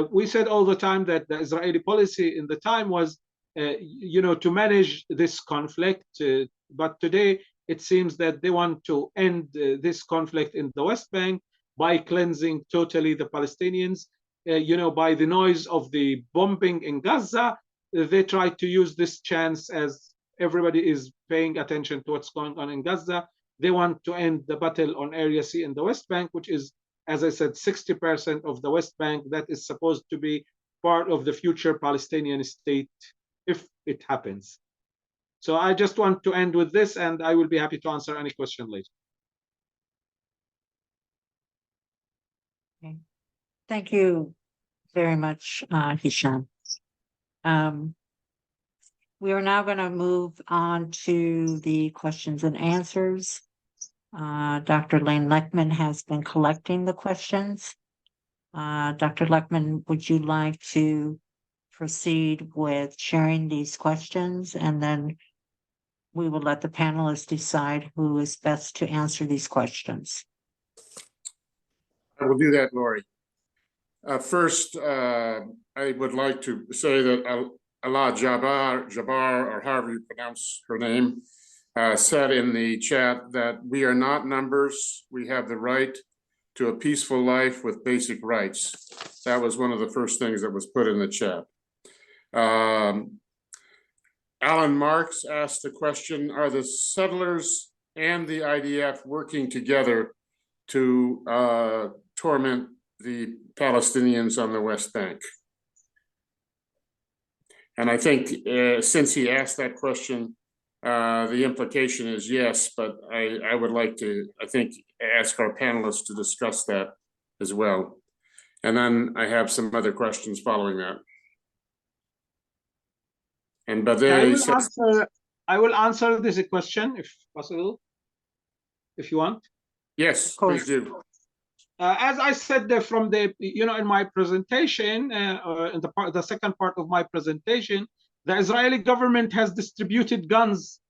We said all the time that the Israeli policy in the time was, to manage this conflict, but today it seems that they want to end this conflict in the West Bank by cleansing totally the Palestinians. By the noise of the bombing in Gaza, they try to use this chance, as everybody is paying attention to what's going on in Gaza. They want to end the battle on Area C in the West Bank, which is, as I said, 60% of the West Bank that is supposed to be part of the future Palestinian state if it happens. So I just want to end with this, and I will be happy to answer any question later. Okay. Thank you very much, Hisham. We are now going to move on to the questions and answers. Dr. Lane Leckman has been collecting the questions. Dr. Leckman, would you like to proceed with sharing these questions, and then we will let the panelists decide who is best to answer these questions? I will do that, Lori. First, I would like to say that Allah Jabbar, or however you pronounce her name, said in the chat that we are not numbers. We have the right to a peaceful life with basic rights. That was one of the first things that was put in the chat. Alan Marks asked the question, are the settlers and the IDF working together to torment the Palestinians on the West Bank? And I think since he asked that question, the implication is yes, but I would like to, I think, ask our panelists to discuss that as well. And then I have some other questions following that. And but I will answer this question if possible, if you want. Yes, please do. As I said from the, in my presentation, in the second part of my presentation, the Israeli government has distributed guns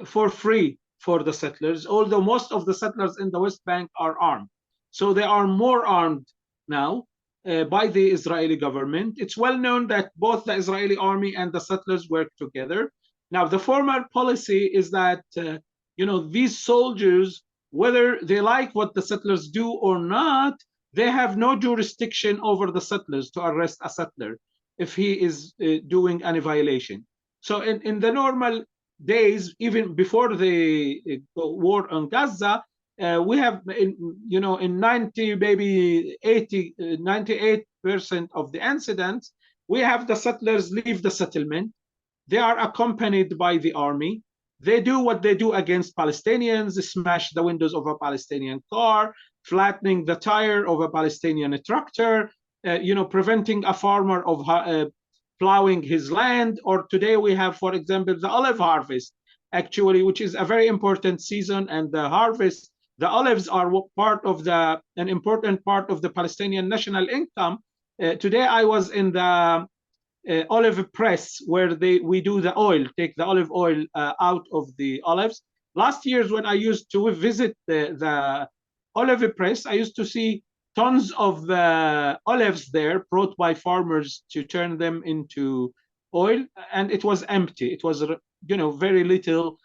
for free for the settlers, although most of the settlers in the West Bank are armed. So they are more armed now by the Israeli government. It's well known that both the Israeli army and the settlers work together. Now, the former policy is that, these soldiers, whether they like what the settlers do or not, they have no jurisdiction over the settlers to arrest a settler if he is doing any violation. So in the normal days, even before the war on Gaza, we have, in 90, maybe 80, 98% of the incidents, we have the settlers leave the settlement. They are accompanied by the army. They do what they do against Palestinians, smash the windows of a Palestinian car, flattening the tire of a Palestinian tractor, preventing a farmer of plowing his land. Or today we have, for example, the olive harvest, actually, which is a very important season. And the harvest, the olives are an important part of the Palestinian national income. Today I was in the olive press where we do the oil, take the olive oil out of the olives. Last year, when I used to visit the olive press, I used to see tons of olives there brought by farmers to turn them into oil, and it was empty. It was, very little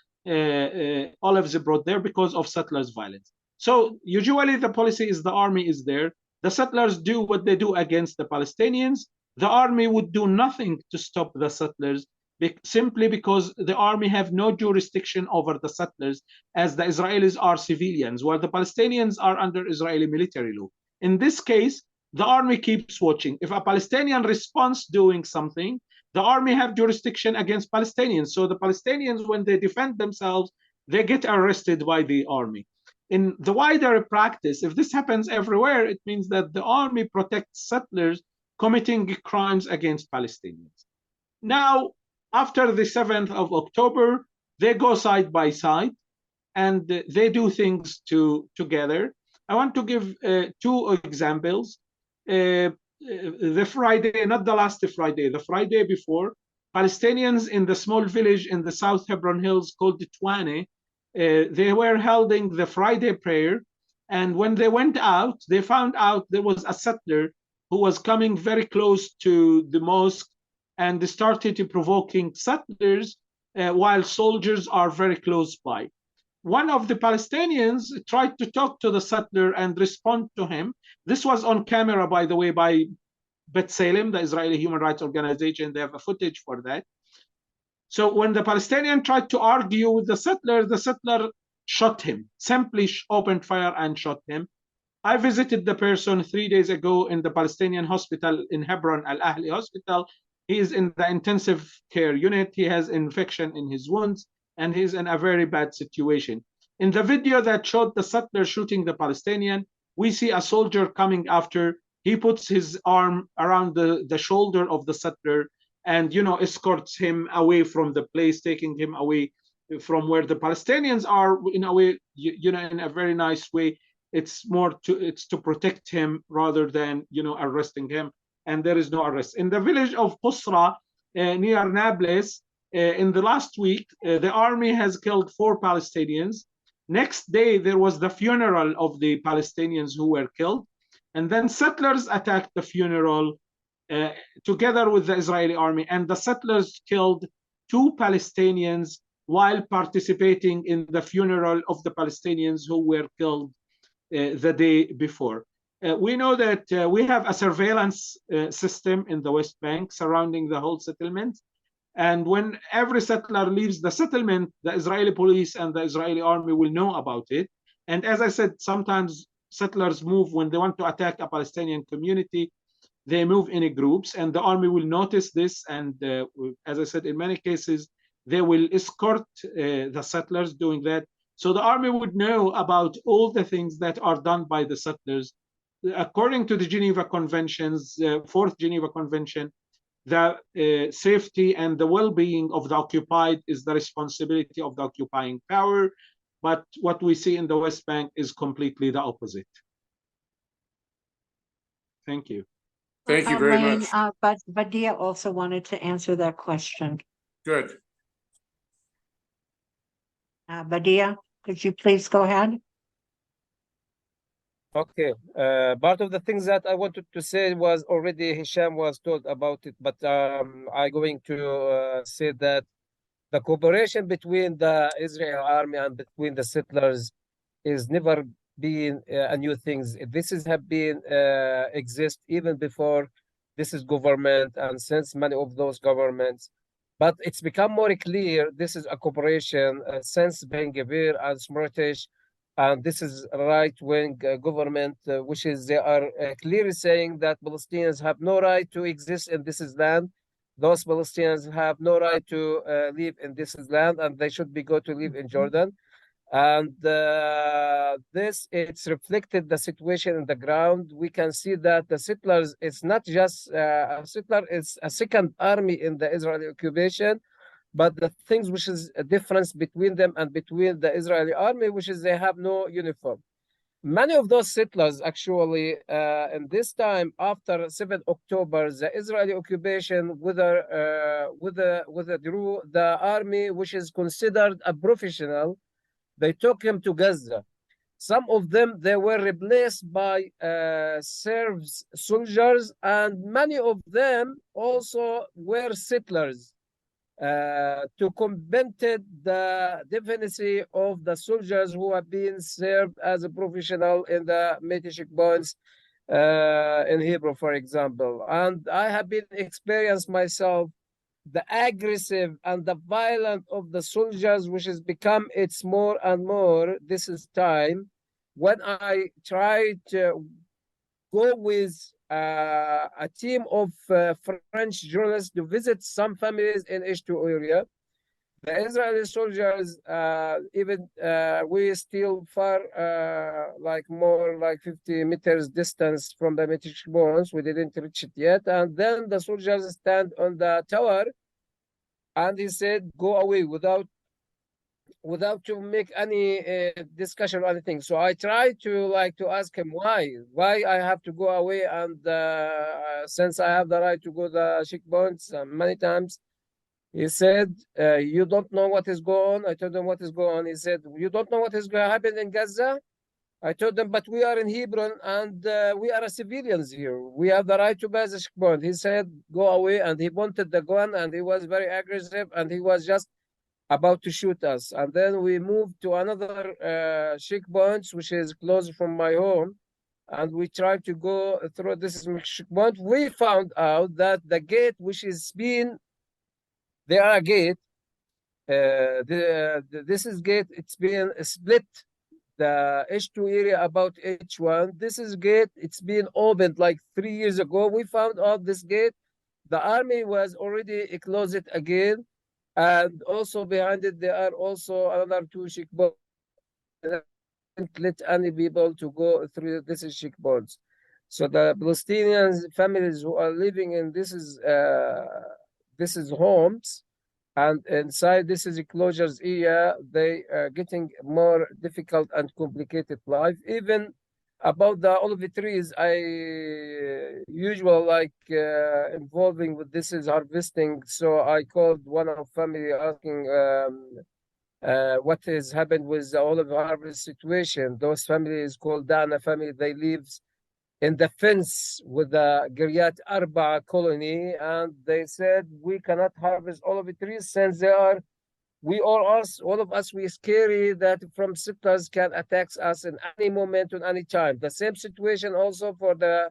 olives brought there because of settlers' violence. So usually the policy is the army is there. The settlers do what they do against the Palestinians. The army would do nothing to stop the settlers simply because the army have no jurisdiction over the settlers, as the Israelis are civilians, while the Palestinians are under Israeli military law. In this case, the army keeps watching. If a Palestinian responds doing something, the army have jurisdiction against Palestinians. So the Palestinians, when they defend themselves, they get arrested by the army. In the wider practice, if this happens everywhere, it means that the army protects settlers committing crimes against Palestinians. Now, after the 7th of October, they go side by side and they do things together. I want to give two examples. The Friday, not the last Friday, the Friday before, Palestinians in the small village in the South Hebron Hills called Twane, they were holding the Friday prayer. And when they went out, they found out there was a settler who was coming very close to the mosque and started provoking settlers while soldiers are very close by. One of the Palestinians tried to talk to the settler and respond to him. This was on camera, by the way, by B'Tselem, the Israeli human rights organization. They have a footage for that. So when the Palestinian tried to argue with the settler shot him, simply opened fire and shot him. I visited the person 3 days ago in the Palestinian hospital in Hebron, Al Ahli Hospital. He is in the intensive care unit. He has infection in his wounds, and he's in a very bad situation. In the video that showed the settler shooting the Palestinian, we see a soldier coming after. He puts his arm around the shoulder of the settler and, escorts him away from the place, taking him away from where the Palestinians are in a way, in a very nice way. It's to protect him rather than, arresting him. And there is no arrest. In the village of Qusra, near Nablus, in the last week, the army has killed 4 Palestinians. Next day, there was the funeral of the Palestinians who were killed. And then settlers attacked the funeral together with the Israeli army. And the settlers killed 2 Palestinians while participating in the funeral of the Palestinians who were killed the day before. We know that we have a surveillance system in the West Bank surrounding the whole settlement. And when every settler leaves the settlement, the Israeli police and the Israeli army will know about it. And as I said, sometimes settlers move when they want to attack a Palestinian community. They move in groups, and the army will notice this. And as I said, in many cases, they will escort the settlers doing that. So the army would know about all the things that are done by the settlers. According to the Geneva Conventions, 4th Geneva Convention, the safety and the well-being of the occupied is the responsibility of the occupying power. But what we see in the West Bank is completely the opposite. Thank you. Thank you very much. But Badia also wanted to answer that question. Good. Badia, could you please go ahead? Okay. Part of the things that I wanted to say was already Hisham was told about it, but I'm going to say that the cooperation between the Israeli army and between the settlers is never been a new thing. This is have been exist even before this is government and since many of those governments. But it's become more clear this is a cooperation since Ben Gvir and Smotrich, and this is right-wing government, which is they are clearly saying that Palestinians have no right to exist in this land. Those Palestinians have no right to live in this land, and they should be go to live in Jordan. And this, it's reflected the situation in the ground. We can see that the settlers, it's not just a settler, it's a second army in the Israeli occupation. But the things which is a difference between them and between the Israeli army, which is they have no uniform. Many of those settlers actually, in this time after 7th October, the Israeli occupation withdrew the army, which is considered a professional. They took him to Gaza. Some of them, they were replaced by Serbs soldiers, and many of them also were settlers. To combat the deficiency of the soldiers who have been served as a professional in the military checkpoints in Hebrew, for example. And I have been experienced myself the aggressive and the violent of the soldiers, which has become it's more and more. This is time when I try to go with a team of French journalists to visit some families in H2 area. The Israeli soldiers, even we still far, like more like 50 meters distance from the military bones. We didn't reach it yet. And then the soldiers stand on the tower, and he said, "Go away," without to make any discussion or anything. So I tried to ask him why I have to go away, and since I have the right to go the checkpoints many times. He said, "You don't know what is going on." I told him what is going on. He said, "You don't know what is going to happen in Gaza?" I told them, "But we are in Hebron, and we are civilians here. We have the right to pass the checkpoint." He said, "Go away," and he pointed the gun, and he was very aggressive, and he was just about to shoot us. And then we moved to another checkpoint, which is close from my home, and we tried to go through this checkpoint. We found out that the gate, which is being there are gate. This is gate. It's been split. The H2 area about H1. This is gate. It's been opened like 3 years ago. We found out this gate. The army was already closed it again, and also behind it there are also another two checkpoints. Didn't let any people to go through this checkpoints. So the Palestinian families who are living in this is homes, and inside this is a closures area. They are getting more difficult and complicated life. Even about the olive trees, I usually like involving with this is harvesting. So I called one of family asking what has happened with the olive harvest situation. Those families called Dana family, they live in the fence with the Giryat Arba colony, and they said we cannot harvest all of the trees since they are, all of us, we scary that from settlers can attack us in any moment, on any time. The same situation also for the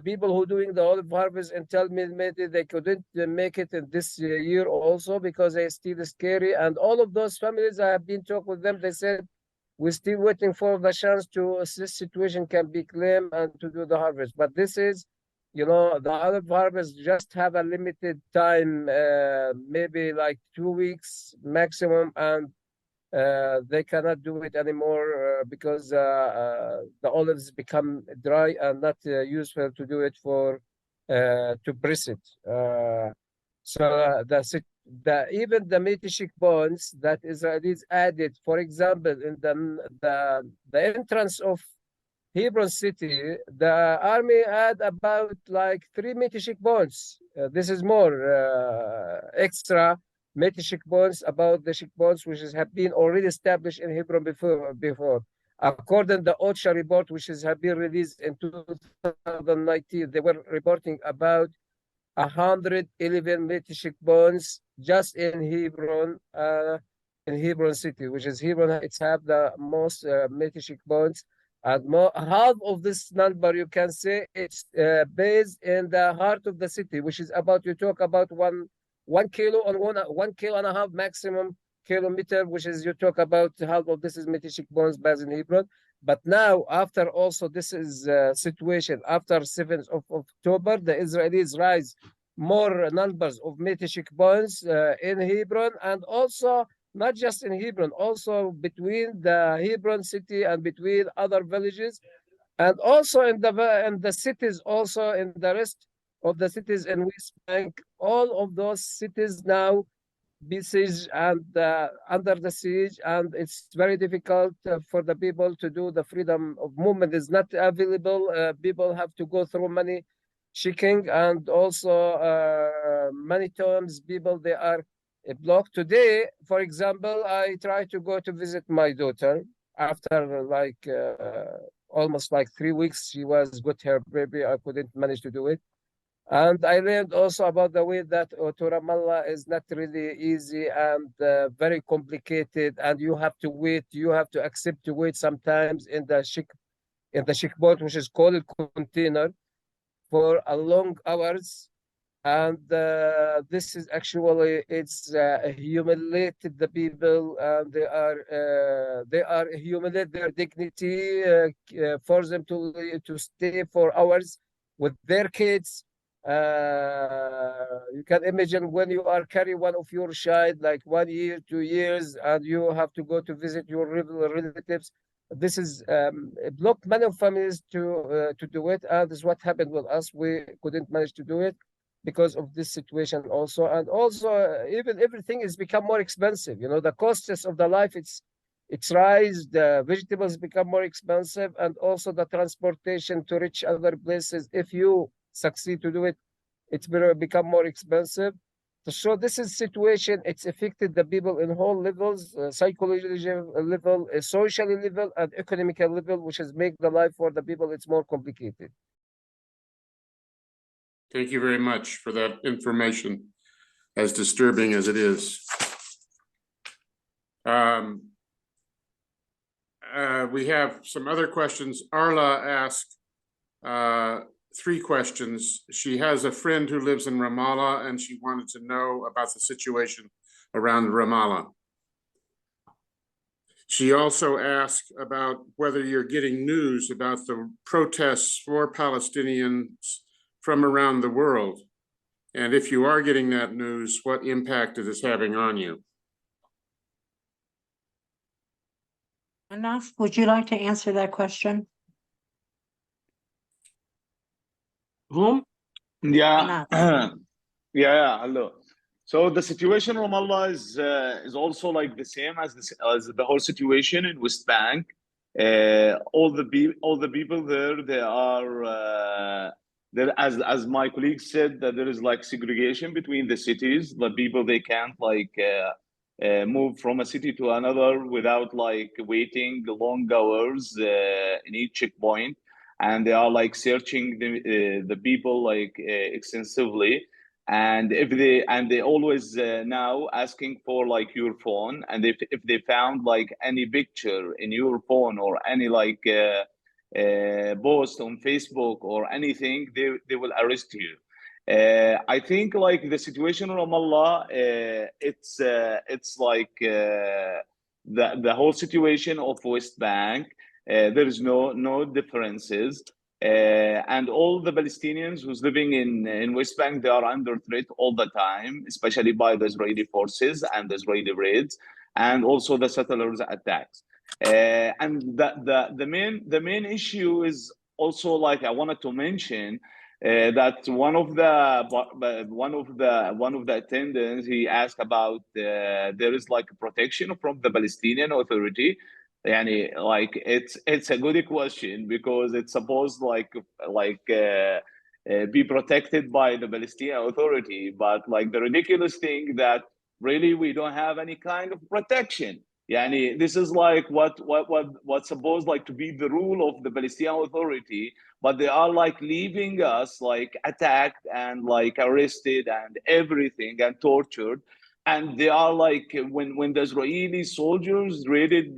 people who doing the olive harvest and tell me maybe they couldn't make it in this year also because they still scary. And all of those families, I have been talking with them, they said, we're still waiting for the chance to this situation can be claimed and to do the harvest. But this is, the olive harvest just have a limited time, maybe like 2 weeks maximum, and they cannot do it anymore because the olives become dry and not useful to do it for to press it. So even the military bonds that Israelis added, for example, in the entrance of Hebron city, the army had about like 3 military checkpoints. This is more extra military checkpoints about the checkpoints which have been already established in Hebron before. According to the OCHA report, which have been released in 2019, they were reporting about 111 military checkpoints just in Hebron city, which is Hebron. It's have the most military checkpoints, and half of this number you can say it's based in the heart of the city, which is about, you talk about 1 kilo on 1.5 kilo maximum kilometer, which is, you talk about half of this is military checkpoints based in Hebron. But now, after also this is situation, after 7th of October, the Israelis rise more numbers of military checkpoints in Hebron, and also not just in Hebron, also between the Hebron city and between other villages, and also in the cities, also in the rest of the cities in West Bank. All of those cities now besieged and under the siege, and it's very difficult for the people to do the freedom of movement is not available. People have to go through many checking, and also many times people they are blocked. Today, for example, I try to go to visit my daughter after like almost like 3 weeks. She was got her baby. I couldn't manage to do it. And I learned also about the way that to Ramallah is not really easy and very complicated, and you have to wait. You have to accept to wait sometimes in the checkpoint, which is called container, for a long hours. And this is actually it's humiliated the people, and they are humiliate their dignity, for them to stay for hours with their kids. You can imagine when you are carrying one of your child, like 1 year, 2 years, and you have to go to visit your relatives. This is blocked many families to do it, and this is what happened with us. We couldn't manage to do it because of this situation also, and also even everything has become more expensive. You know, the costs of the life it's rise, the vegetables become more expensive, and also the transportation to reach other places. If you succeed to do it, it's become more expensive. So this is situation. It's affected the people in all levels, psychological level, social level, and economical level, which has make the life for the people it's more complicated. Thank you very much for that information, as disturbing as it is. We have some other questions. Arla asked 3 questions. She has a friend who lives in Ramallah, and she wanted to know about the situation around Ramallah. She also asked about whether you're getting news about the protests for Palestinians from around the world. And if you are getting that news, what impact it is having on you. Anas, would you like to answer that question? Whom? Yeah, Anas. yeah, hello. So the situation in Ramallah is also like the same as the whole situation in West Bank. All the people there, they are there, as my colleague said, that there is like segregation between the cities. The people, they can't like move from a city to another without like waiting long hours in each checkpoint, and they are like searching the people like extensively. And they always now asking for like your phone, and if they found like any picture in your phone or any like post on Facebook or anything, they will arrest you. I think like the situation in Ramallah, it's like the whole situation of West Bank. There is no differences. And all the Palestinians who's living in West Bank, they are under threat all the time, especially by the Israeli forces and the Israeli raids, and also the settlers' attacks. And the main issue is also, like, I wanted to mention that one of the attendants, he asked about there is like protection from the Palestinian Authority. Yani, like it's a good question, because it's supposed like be protected by the Palestinian Authority, but like the ridiculous thing that really we don't have any kind of protection. Yani, this is like what's supposed like to be the rule of the Palestinian Authority, but they are like leaving us like attacked and like arrested and everything and tortured. And they are like, when the Israeli soldiers raided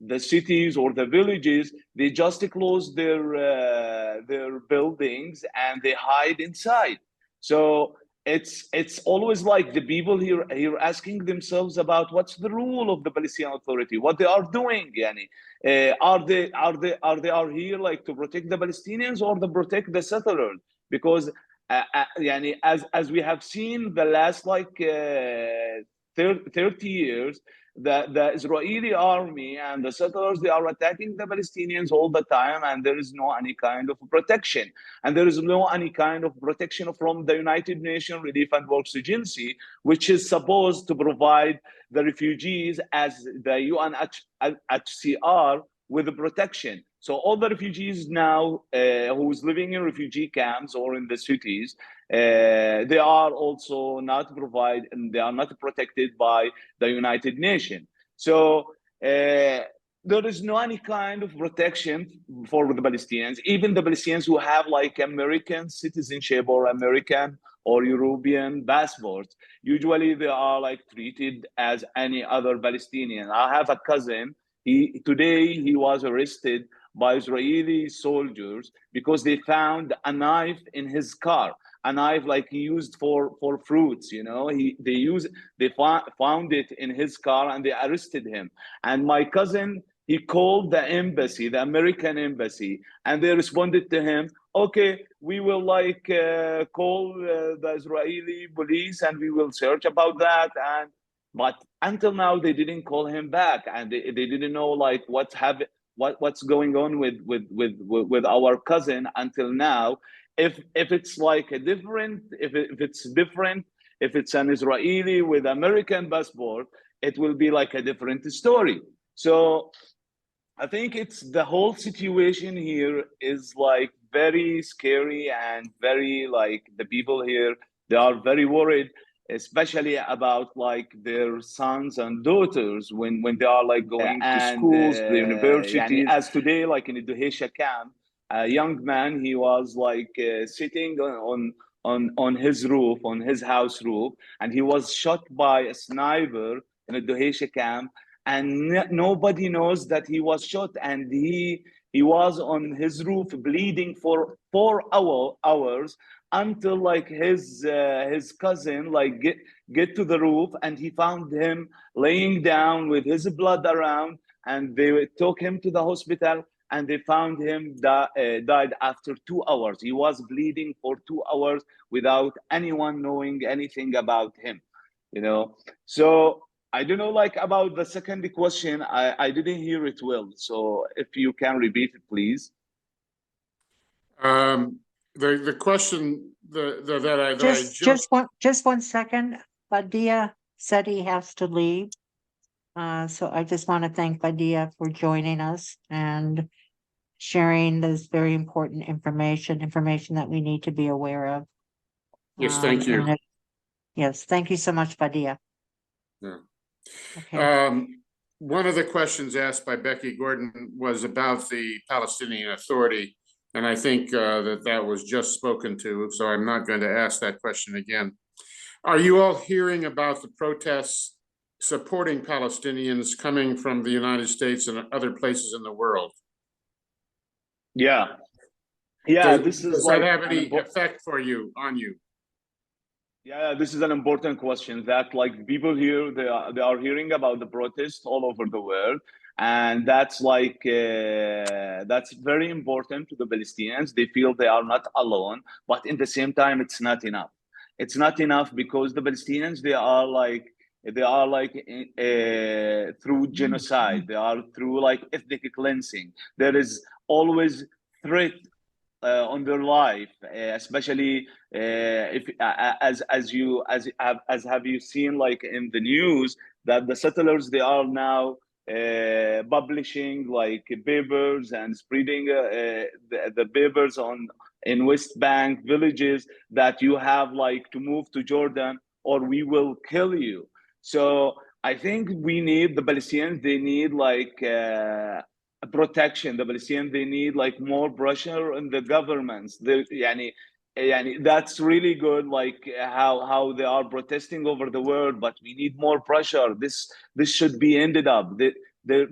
the cities or the villages, they just close their buildings and they hide inside. So it's always like the people here asking themselves about what's the rule of the Palestinian Authority, what they are doing. Yani, are they here like to protect the Palestinians or to protect the settlers? Because yani, as we have seen the last like 30 years, the Israeli army and the settlers, they are attacking the Palestinians all the time, and there is no any kind of protection. And there is no any kind of protection from the United Nations Relief and Works Agency, which is supposed to provide the refugees as the UNHCR with the protection. So all the refugees now who's living in refugee camps or in the cities, they are also not provided, and they are not protected by the United Nations. So there is no any kind of protection for the Palestinians, even the Palestinians who have like American citizenship or American or European passports. Usually they are like treated as any other Palestinian. I have a cousin, today he was arrested by Israeli soldiers because they found a knife in his car, a knife like he used for fruits. You know, they found it in his car and they arrested him. And my cousin, he called the embassy, the American embassy, and they responded to him, okay, we will like call the Israeli police and we will search about that. And but until now they didn't call him back, and they didn't know like what's going on with our cousin until now. If it's like a different, if it's different, if it's an Israeli with American passport, it will be like a different story. So I think it's the whole situation here is like very scary and very like the people here, they are very worried, especially about like their sons and daughters when they are like going to schools, the universities. As today, like in the Duhesha camp, a young man, he was like sitting on his roof, on his house roof, and he was shot by a sniper in the Duhesha camp, and nobody knows that he was shot, and he was on his roof bleeding for 4 hours until like his cousin like get to the roof, and he found him laying down with his blood around, and they took him to the hospital, and they found him died after 2 hours. He was bleeding for 2 hours without anyone knowing anything about him, you know. So I don't know, like about the second question, I didn't hear it well. So if you can repeat it, please. The question that I just one second. Badia said he has to leave. So I just want to thank Badia for joining us and sharing this very important information that we need to be aware of. Yes, thank you. Yes, thank you so much, Badia. Yeah. Okay. One of the questions asked by Becky Gordon was about the Palestinian Authority, and I think that was just spoken to, so I'm not going to ask that question again. Are you all hearing about the protests supporting Palestinians coming from the United States and other places in the world? Yeah. Does that have any effect for you, on you? Yeah, this is an important question that like people here, they are hearing about the protests all over the world. And that's like, that's very important to the Palestinians. They feel they are not alone, but in the same time, it's not enough. It's not enough because the Palestinians, they are like through genocide, they are through like ethnic cleansing. There is always threat on their life, especially if as have you seen like in the news that the settlers, they are now publishing like papers and spreading the papers in West Bank villages that you have like to move to Jordan or we will kill you. So I think we need the Palestinians, they need like protection. The Palestinians, they need like more pressure on the governments. That's really good, like how they are protesting over the world, but we need more pressure. This should be ended up. There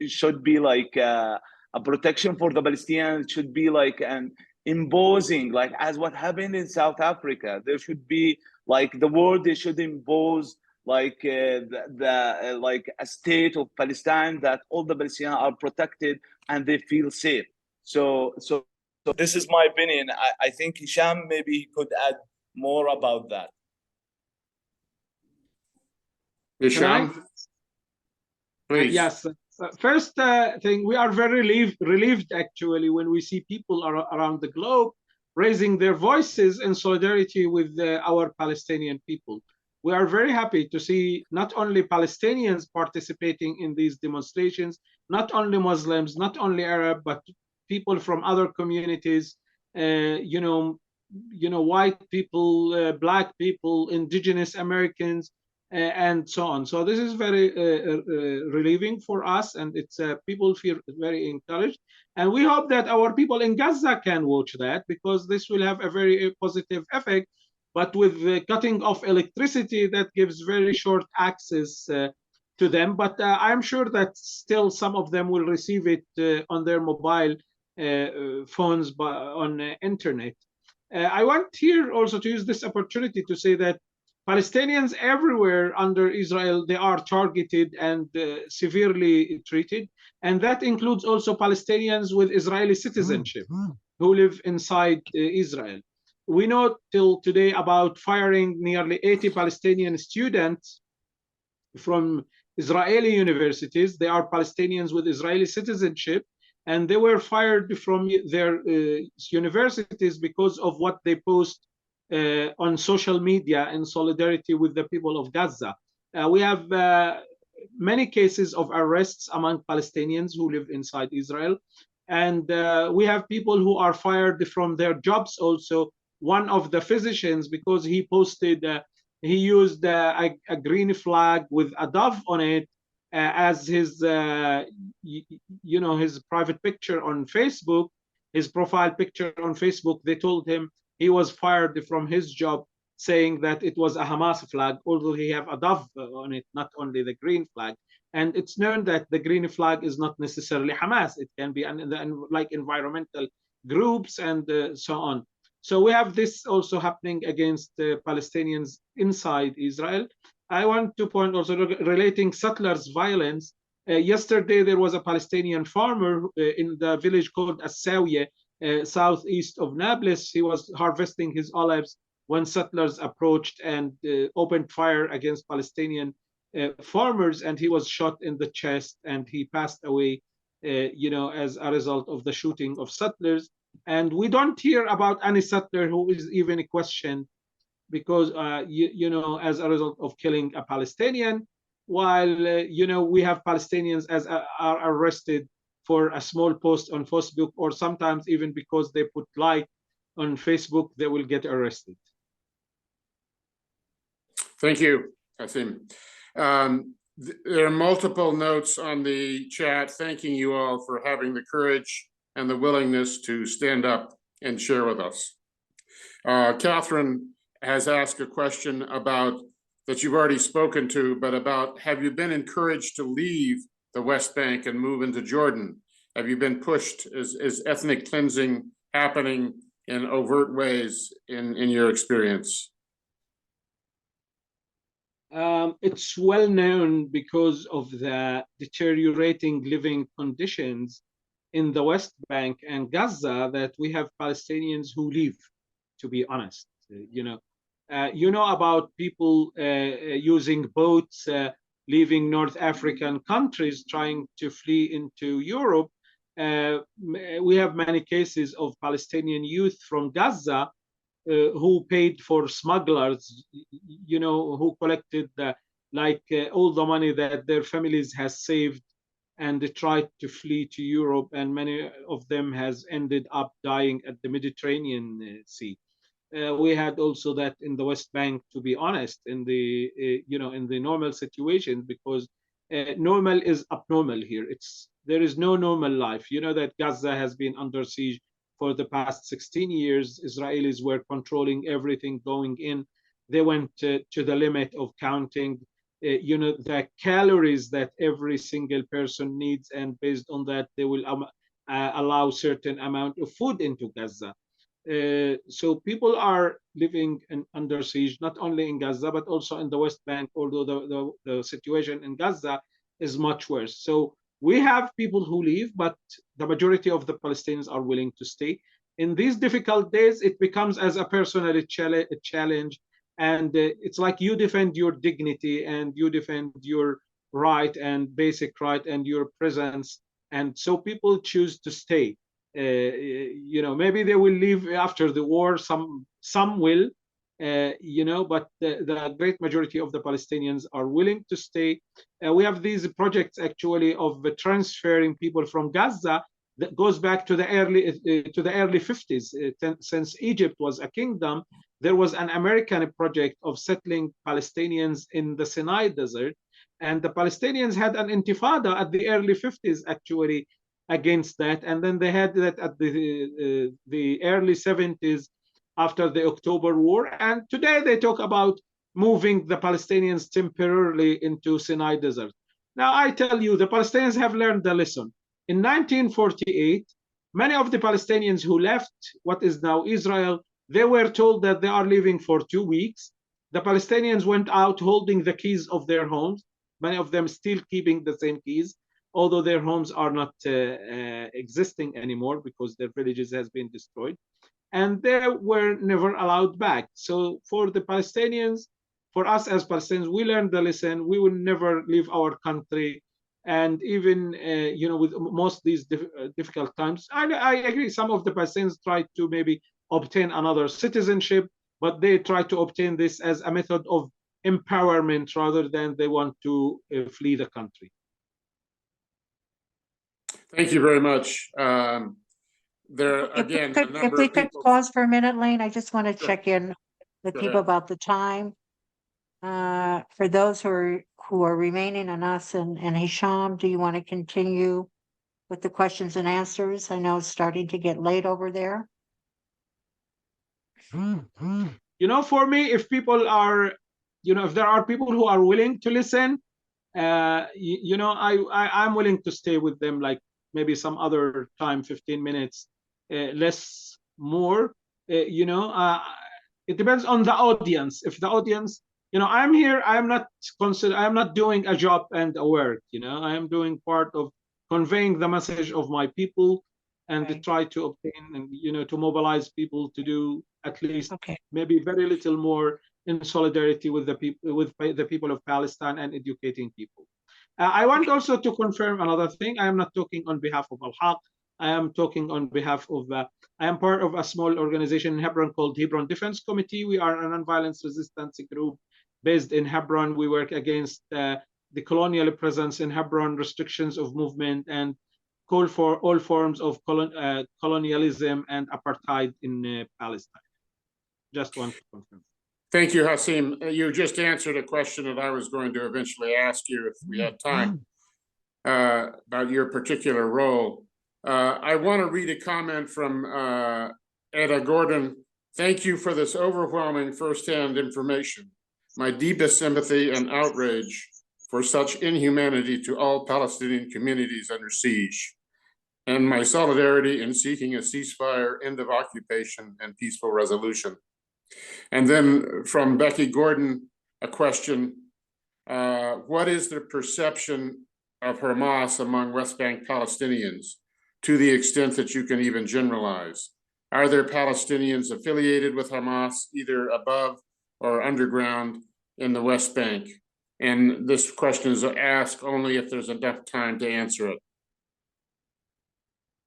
should be like a protection for the Palestinians. It should be like an imposing, like as what happened in South Africa. There should be like the world, they should impose like like a state of Palestine that all the Palestinians are protected and they feel safe. So this is my opinion. I think Hisham maybe he could add more about that. Hisham, please. Yes. First thing, we are very relieved actually when we see people around the globe raising their voices in solidarity with our Palestinian people. We are very happy to see not only Palestinians participating in these demonstrations, not only Muslims, not only Arab, but people from other communities, white people, black people, indigenous Americans, and so on. So this is very relieving for us, and it's people feel very encouraged. And we hope that our people in Gaza can watch that, because this will have a very positive effect. But with the cutting off electricity, that gives very short access to them. But I'm sure that still some of them will receive it on their mobile phones on internet. I want here also to use this opportunity to say that Palestinians everywhere under Israel, they are targeted and severely treated. And that includes also Palestinians with Israeli citizenship, who live inside Israel. We know till today about firing nearly 80 Palestinian students from Israeli universities. They are Palestinians with Israeli citizenship, and they were fired from their universities because of what they post on social media in solidarity with the people of Gaza. We have many cases of arrests among Palestinians who live inside Israel. And we have people who are fired from their jobs also. One of the physicians, because he posted, he used a green flag with a dove on it as his, his private picture on Facebook, his profile picture on Facebook. They told him he was fired from his job, saying that it was a Hamas flag, although he have a dove on it, not only the green flag. And it's known that the green flag is not necessarily Hamas. It can be like environmental groups and so on. So we have this also happening against Palestinians inside Israel. I want to point also relating settlers' violence. Yesterday, there was a Palestinian farmer in the village called Assawiya, southeast of Nablus. He was harvesting his olives when settlers approached and opened fire against Palestinian farmers, and he was shot in the chest, and he passed away, as a result of the shooting of settlers. And we don't hear about any settler who is even questioned because, as a result of killing a Palestinian, while, we have Palestinians are arrested for a small post on Facebook, or sometimes even because they put like on Facebook, they will get arrested. Thank you, Hasim. There are multiple notes on the chat thanking you all for having the courage and the willingness to stand up and share with us. Catherine has asked a question about that you've already spoken to, but about, have you been encouraged to leave the West Bank and move into Jordan? Have you been pushed? Is ethnic cleansing happening in overt ways in your experience? It's well known because of the deteriorating living conditions in the West Bank and Gaza that we have Palestinians who leave, to be honest. About people using boats, leaving North African countries, trying to flee into Europe. We have many cases of Palestinian youth from Gaza who paid for smugglers, who collected all the money that their families has saved, and they tried to flee to Europe, and many of them has ended up dying at the Mediterranean Sea. We had also that in the West Bank, to be honest, in the in the normal situation, because normal is abnormal here. There is no normal life. You know that Gaza has been under siege for the past 16 years. Israelis were controlling everything going in. They went to the limit of counting, the calories that every single person needs, and based on that, they will allow certain amount of food into Gaza. So people are living under siege, not only in Gaza, but also in the West Bank, although the situation in Gaza is much worse. So we have people who leave, but the majority of the Palestinians are willing to stay. In these difficult days, it becomes as a personal challenge. And it's like you defend your dignity and you defend your right and basic right and your presence. And so people choose to stay. Maybe they will leave after the war. Some will, but the great majority of the Palestinians are willing to stay. We have these projects actually of transferring people from Gaza that goes back to the early 50s. Since Egypt was a kingdom, there was an American project of settling Palestinians in the Sinai desert, and the Palestinians had an intifada at the early 50s actually against that, and then they had that at the early 70s after the October War, and today they talk about moving the Palestinians temporarily into Sinai desert. Now I tell you, the Palestinians have learned the lesson. In 1948, many of the Palestinians who left what is now Israel, they were told that they are leaving for 2 weeks. The Palestinians went out holding the keys of their homes, many of them still keeping the same keys. although their homes are not existing anymore because their villages has been destroyed, and they were never allowed back. So for the Palestinians, for us as Palestinians, we learned the lesson. We will never leave our country. And even, with most of these difficult times, I agree, some of the Palestinians try to maybe obtain another citizenship, but they try to obtain this as a method of empowerment rather than they want to flee the country. Thank you very much. There again, a If number we of could people. pause for a minute, Lane, I just want to Sure. check in with Go people ahead. about the time. For those who are remaining on us and Hisham, do you want to continue with the questions and answers? I know it's starting to get late over there. For me, if people are, if there are people who are willing to listen, I'm willing to stay with them, like maybe some other time, 15 minutes, less, more. It depends on the audience. If the audience, I'm here, I'm not doing a job and a work. I am doing part of conveying the message of my people, and to Right. try to obtain and to mobilize people to do at least Okay. maybe very little more in solidarity with the people of Palestine and educating people. I want also to confirm another thing. I am not talking on behalf of Al-Haq. I am talking on behalf of, I am part of a small organization in Hebron called Hebron Defense Committee. We are a non-violence resistance group based in Hebron. We work against the colonial presence in Hebron, restrictions of movement, and call for all forms of colonialism and apartheid in Palestine. Just want to confirm. Thank you, Hasim. You just answered a question that I was going to eventually ask you if we had time about your particular role. I want to read a comment from Etta Gordon. Thank you for this overwhelming firsthand information. My deepest sympathy and outrage for such inhumanity to all Palestinian communities under siege, and my solidarity in seeking a ceasefire, end of occupation, and peaceful resolution. And then from Becky Gordon, a question, what is the perception of Hamas among West Bank Palestinians, to the extent that you can even generalize? Are there Palestinians affiliated with Hamas, either above or underground in the West Bank? And this question is asked only if there's enough time to answer it.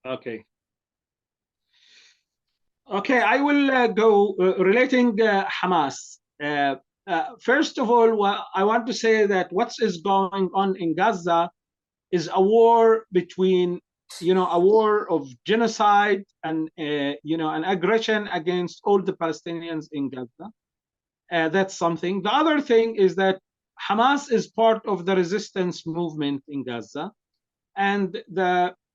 Okay. Okay, I will go relating Hamas. First of all, I want to say that what is going on in Gaza is a war between, a war of genocide and, an aggression against all the Palestinians in Gaza. That's something. The other thing is that Hamas is part of the resistance movement in Gaza, and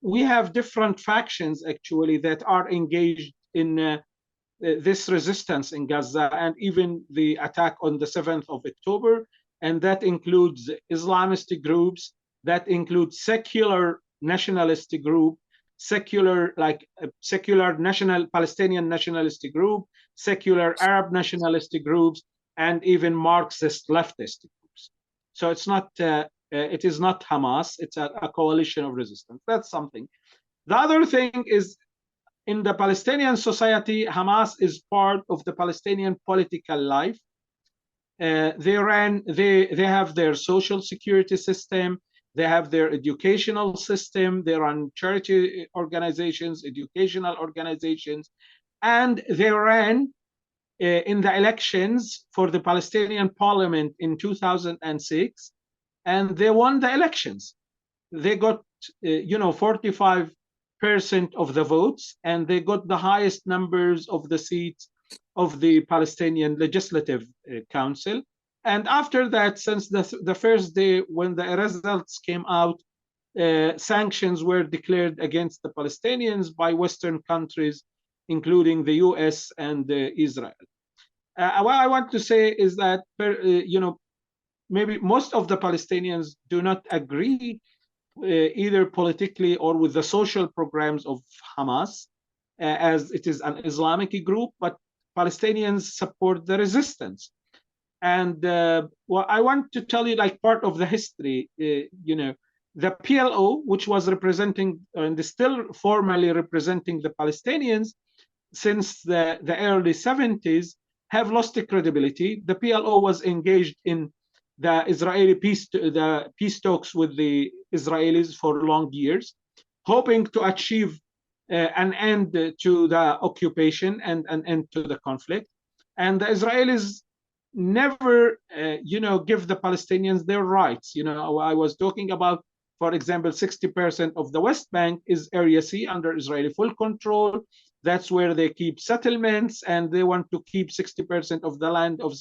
we have different factions actually that are engaged in this resistance in Gaza, and even the attack on the 7th of October. And that includes Islamist groups, that includes secular nationalist group, secular national Palestinian nationalist group, secular Arab nationalist groups, and even Marxist leftist groups. So it's not, it is not Hamas, it's a coalition of resistance. That's something. The other thing is, in the Palestinian society, Hamas is part of the Palestinian political life. They have their social security system, they have their educational system, they run charity organizations, educational organizations, and they ran in the elections for the Palestinian parliament in 2006, and they won the elections. They got 45% of the votes, and they got the highest numbers of the seats of the Palestinian Legislative Council. And after that, since the first day when the results came out, sanctions were declared against the Palestinians by Western countries, including the US and Israel. What I want to say is that, maybe most of the Palestinians do not agree either politically or with the social programs of Hamas, as it is an Islamic group, but Palestinians support the resistance. And I want to tell you, like, part of the history, the PLO, which was representing and is still formally representing the Palestinians since the early 70s, have lost the credibility. The PLO was engaged in the Israeli peace talks with the Israelis for long years, hoping to achieve an end to the occupation and an end to the conflict. And the Israelis never, give the Palestinians their rights. I was talking about, for example, 60% of the West Bank is Area C under Israeli full control. That's where they keep settlements, and they want to keep 60% of the land of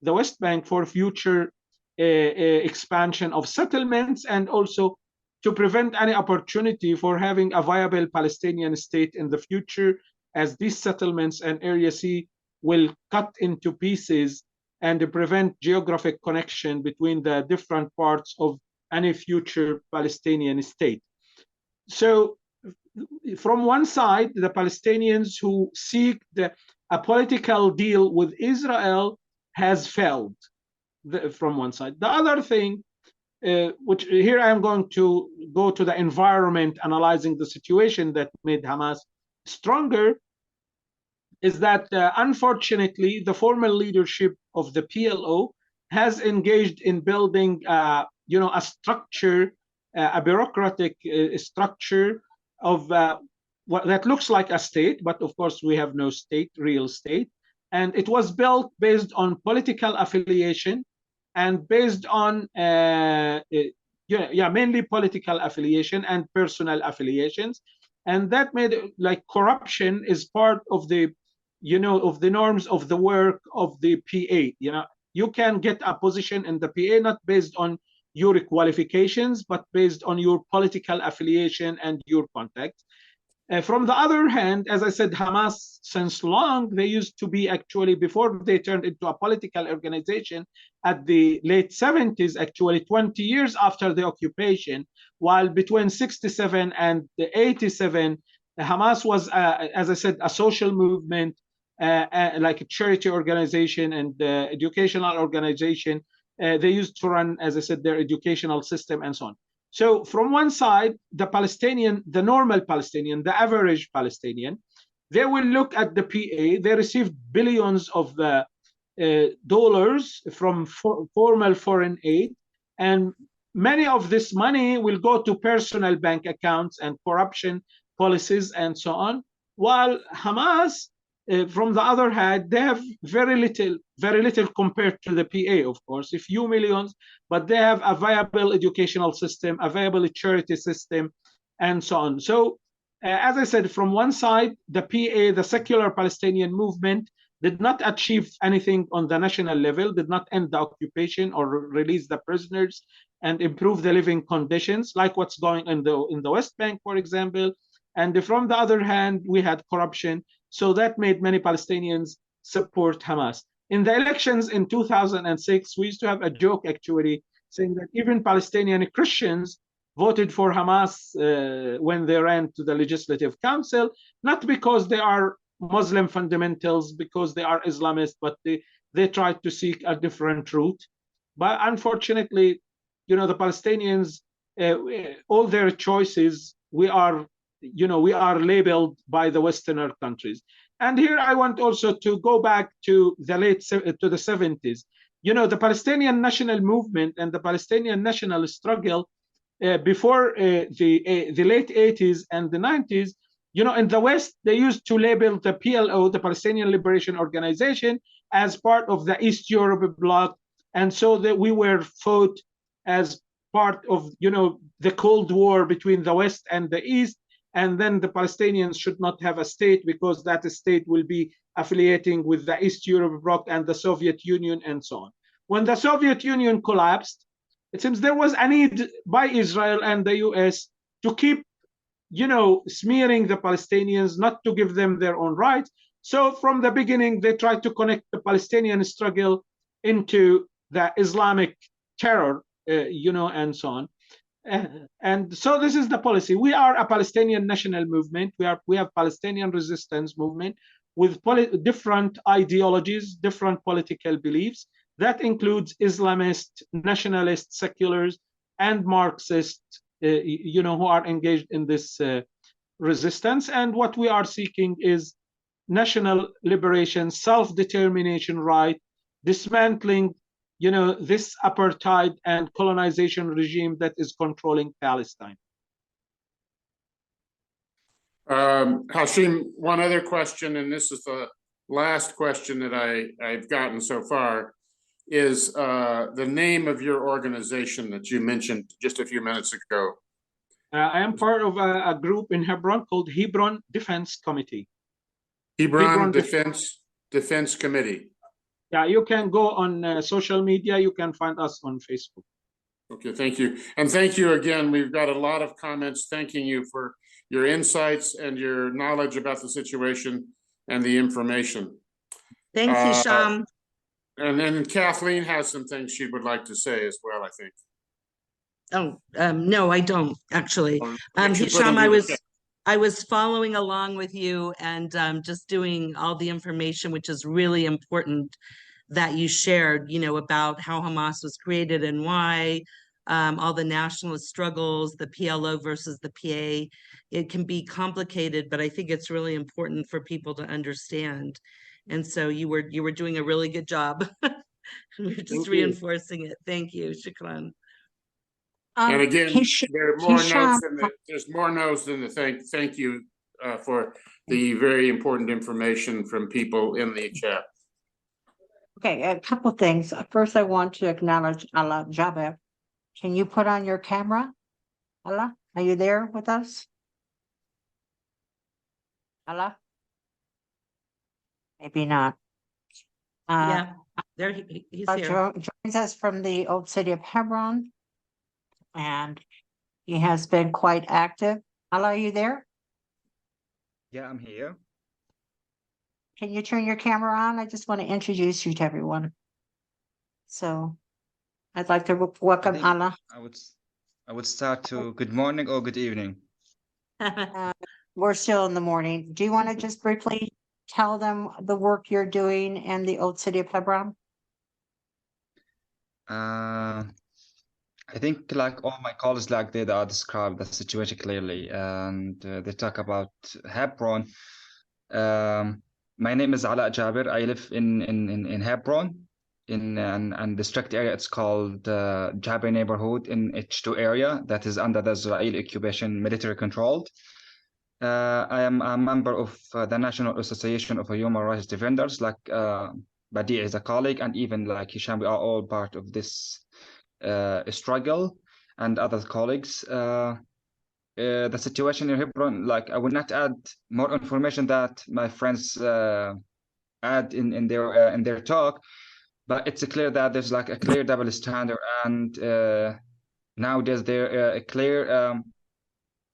the West Bank for future expansion of settlements, and also to prevent any opportunity for having a viable Palestinian state in the future, as these settlements and Area C will cut into pieces and prevent geographic connection between the different parts of any future Palestinian state. So from one side, the Palestinians who seek a political deal with Israel has failed from one side. The other thing, which here I'm going to go to the environment, analyzing the situation that made Hamas stronger, is that unfortunately the former leadership of the PLO has engaged in building a structure, a bureaucratic structure of what that looks like a state, but of course we have no state, real state. And it was built based on political affiliation and based on mainly political affiliation and personal affiliations. And that made it like corruption is part of the of the norms of the work of the PA. You can get a position in the PA not based on your qualifications, but based on your political affiliation and your contacts. From the other hand, as I said, Hamas, since long, they used to be actually, before they turned into a political organization at the late 70s, actually 20 years after the occupation, while between 67 and 87, Hamas was, as I said, a social movement, like a charity organization and educational organization. They used to run, as I said, their educational system and so on. So from one side, the Palestinian, the normal Palestinian, the average Palestinian, they will look at the PA. They received billions of dollars from formal foreign aid, and many of this money will go to personal bank accounts and corruption policies and so on. While Hamas, from the other hand, they have very little compared to the PA, of course, a few millions, but they have a viable educational system, a viable charity system, and so on. So, as I said, from one side, the PA, the secular Palestinian movement, did not achieve anything on the national level, did not end the occupation or release the prisoners and improve the living conditions, like what's going in the West Bank, for example. And from the other hand, we had corruption. So that made many Palestinians support Hamas. In the elections in 2006, we used to have a joke actually saying that even Palestinian Christians voted for Hamas when they ran to the Legislative Council, not because they are Muslim fundamentals, because they are Islamists, but they tried to seek a different route. But unfortunately, the Palestinians, all their choices, we are labeled by the Westerner countries. And here I want also to go back to the 70s. The Palestinian national movement and the Palestinian national struggle before the late 80s and the 90s, in the West, they used to label the PLO, the Palestinian Liberation Organization, as part of the East Europe bloc. And so that we were fought as part of, the Cold War between the West and the East. And then the Palestinians should not have a state because that state will be affiliating with the East Europe bloc and the Soviet Union and so on. When the Soviet Union collapsed, it seems there was a need by Israel and the US to keep, smearing the Palestinians, not to give them their own rights. So from the beginning, they tried to connect the Palestinian struggle into the Islamic terror, and so on. And so this is the policy. We are a Palestinian national movement. We have Palestinian resistance movement with different ideologies, different political beliefs. That includes Islamist, nationalist, seculars, and Marxist who are engaged in this resistance. And what we are seeking is national liberation, self-determination right, dismantling, this apartheid and colonization regime that is controlling Palestine. Hashim, one other question, and this is the last question that I've gotten so far, is the name of your organization that you mentioned just a few minutes ago. I am part of a group in Hebron called Hebron Defense Committee. Hebron Defense Committee. Yeah, you can go on social media. You can find us on Facebook. Okay, thank you. And thank you again. We've got a lot of comments thanking you for your insights and your knowledge about the situation and the information. Thanks, Hisham. And then Kathleen has some things she would like to say as well, I think. Oh, no, I don't actually. Hisham, I was following along with you and just doing all the information, which is really important that you shared, about how Hamas was created and why, all the nationalist struggles, the PLO versus the PA. It can be complicated, but I think it's really important for people to understand. And so you were doing a really good job. We're just reinforcing it. Thank you. Shukran. And again, there are more notes there's more notes than the thank you for the very important information from people in the chat. Okay, a couple things. First, I want to acknowledge Allah Jaber. Can you put on your camera? Allah, are you there with us? Allah? Maybe not. Yeah, there he's here. Joins us from the old city of Hebron, and he has been quite active. Allah, are you there? Yeah, I'm here. Can you turn your camera on? I just want to introduce you to everyone. So I'd like to welcome Allah. I would start to good morning or good evening. We're still in the morning. Do you want to just briefly tell them the work you're doing in the old city of Hebron? I think like all my colleagues like did describe the situation clearly, and they talk about Hebron. My name is Ala Jaber. I live in Hebron, in district area. It's called Jaber neighborhood in H2 area that is under the Israeli occupation, military controlled. I am a member of the National Association of Human Rights Defenders, like Badi is a colleague, and even like Hisham, we are all part of this struggle, and other colleagues. The situation in Hebron, like I will not add more information that my friends add in their talk, but it's clear that there's like a clear double standard, and nowadays they're a clear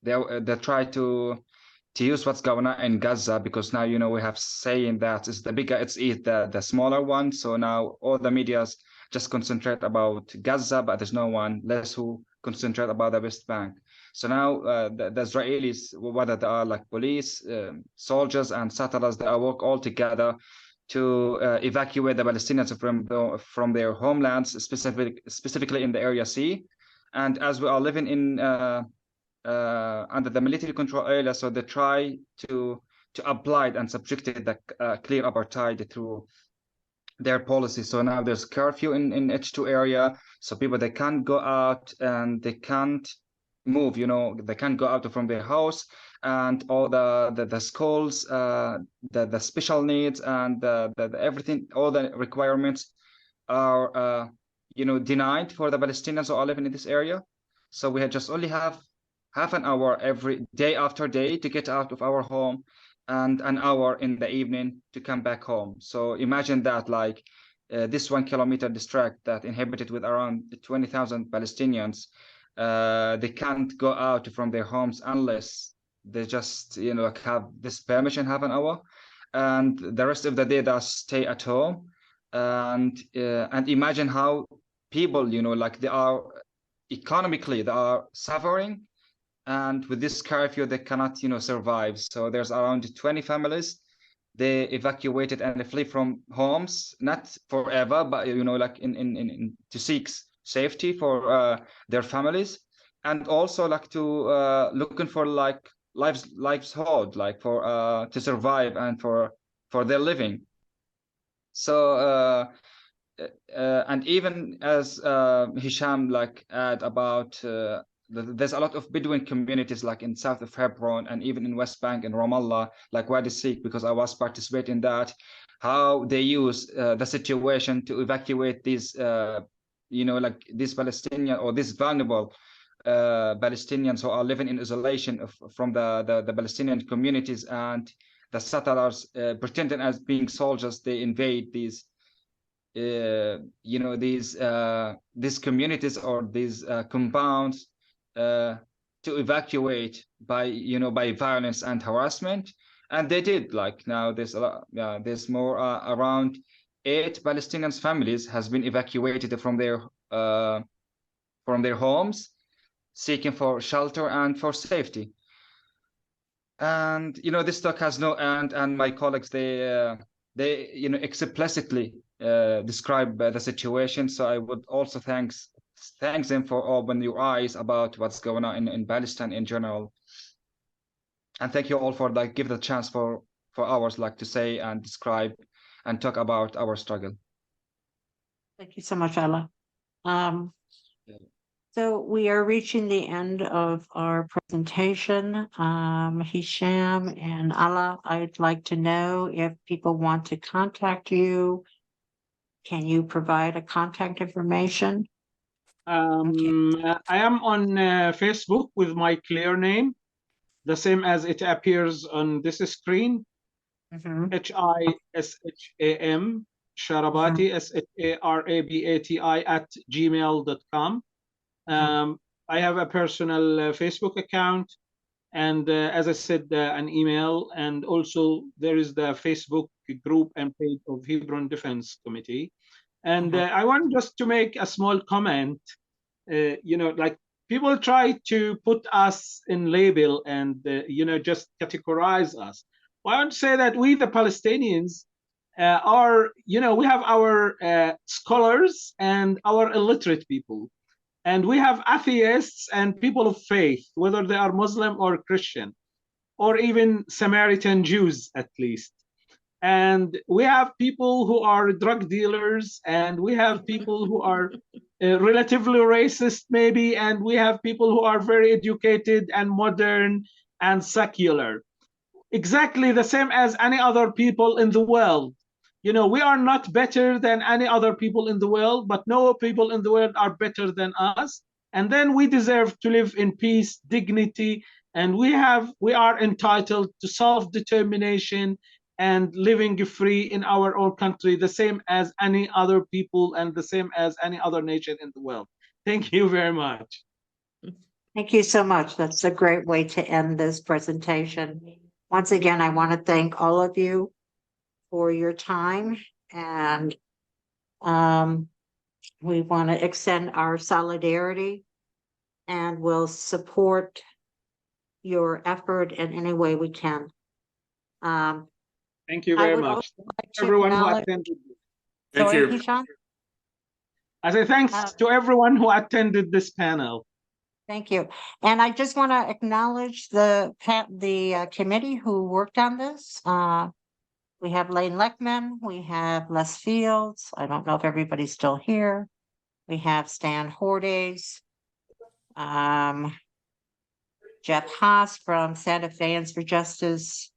they try to use what's going on in Gaza, because now we have saying that it's the bigger it's the smaller one. So now all the media's just concentrate about Gaza, but there's no one less who concentrate about the West Bank. So now the Israelis, whether they are like police, soldiers, and settlers, they all work all together to evacuate the Palestinians from their homelands, specifically in the Area C. And as we are living in under the military control area, so they try to apply and subject the clear apartheid through their policy. So now there's curfew in H2 area, so people, they can't go out and they can't move, they can't go out from their house, and all the schools, the special needs, and the everything, all the requirements are denied for the Palestinians who are living in this area. So we just only have half an hour every day after day to get out of our home, and an hour in the evening to come back home. So imagine that, like this 1 kilometer district that inhabited with around 20,000 Palestinians, they can't go out from their homes unless they just like have this permission, half an hour, and the rest of the day they stay at home. And imagine how people, like they are economically, they are suffering, and with this curfew they cannot survive. So there's around 20 families, they evacuated and they flee from homes, not forever, but like in to seek safety for their families. and also like to looking for like livelihood, like for to survive and for their living. So and even as Hisham like add about there's a lot of Bedouin communities like in south of Hebron and even in West Bank and Ramallah, like Wadi Sikh, because I was participating in that, how they use the situation to evacuate these like these Palestinian or these vulnerable Palestinians who are living in isolation from the Palestinian communities, and the settlers pretending as being soldiers, they invade these these communities or these compounds to evacuate by violence and harassment. And they did. Like now there's a lot, there's more around 8 Palestinian families has been evacuated from their homes, seeking for shelter and for safety. And this talk has no end, and my colleagues, they explicitly describe the situation. So I would also thanks them for opening your eyes about what's going on in Palestine in general. And thank you all for like give the chance for hours like to say and describe and talk about our struggle. Thank you so much, Ella. So we are reaching the end of our presentation. Hisham and Ala, I'd like to know if people want to contact you. Can you provide a contact information? I am on Facebook with my clear name, the same as it appears on this screen. HISHAM Sharabati, SHARABATI @gmail.com. I have a personal Facebook account, and as I said, an email, and also there is the Facebook group and page of Hebron Defense Committee. And I want just to make a small comment. Like people try to put us in label and just categorize us. Well, I want to say that we, the Palestinians, are we have our scholars and our illiterate people. And we have atheists and people of faith, whether they are Muslim or Christian, or even Samaritan Jews, at least. And we have people who are drug dealers, and we have people who are relatively racist, maybe, and we have people who are very educated and modern and secular. Exactly the same as any other people in the world. We are not better than any other people in the world, but no people in the world are better than us. And then we deserve to live in peace, dignity, and we are entitled to self-determination and living free in our own country, the same as any other people and the same as any other nation in the world. Thank you very much. Thank you so much. That's a great way to end this presentation. Once again, I want to thank all of you for your time, and we want to extend our solidarity, and we'll support your effort in any way we can. Thank you very much. Like everyone who attended. Thank you. Hisham? I say thanks to everyone who attended this panel. Thank you. And I just want to acknowledge the committee who worked on this. We have Lane Leckman, we have Les Fields. I don't know if everybody's still here. We have Stan Hordes, Jeff Haas from Santa Feans for Justice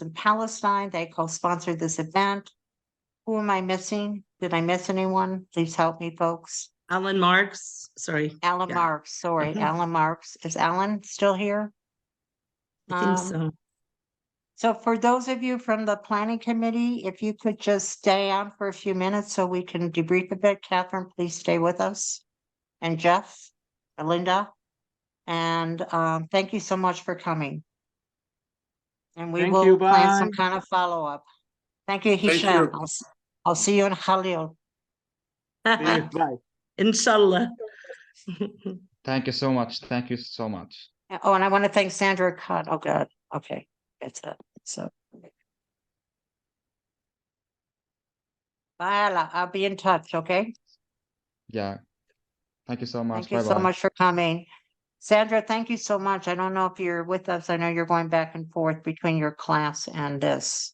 in Palestine. They co-sponsored this event. Who am I missing? Did I miss anyone? Please help me, folks. Alan Marks, sorry. Alan Marks, sorry, Alan Marks. Is Alan still here? I think so. So for those of you from the planning committee, if you could just stay on for a few minutes so we can debrief a bit. Catherine, please stay with us. And Jeff, Linda, and thank you so much for coming. And we will plan some kind of follow-up. Thank you, Hisham. I'll see you in Khalil. Bye. Inshallah. Thank you so much. Thank you so much. Oh, and I want to thank Sandra Cutt. Oh, God. Okay. That's it. So, bye. I'll be in touch. Okay. Yeah. Thank you so much. Thank you so Bye-bye. much for coming. Sandra, thank you so much. I don't know if you're with us. I know you're going back and forth between your class and this.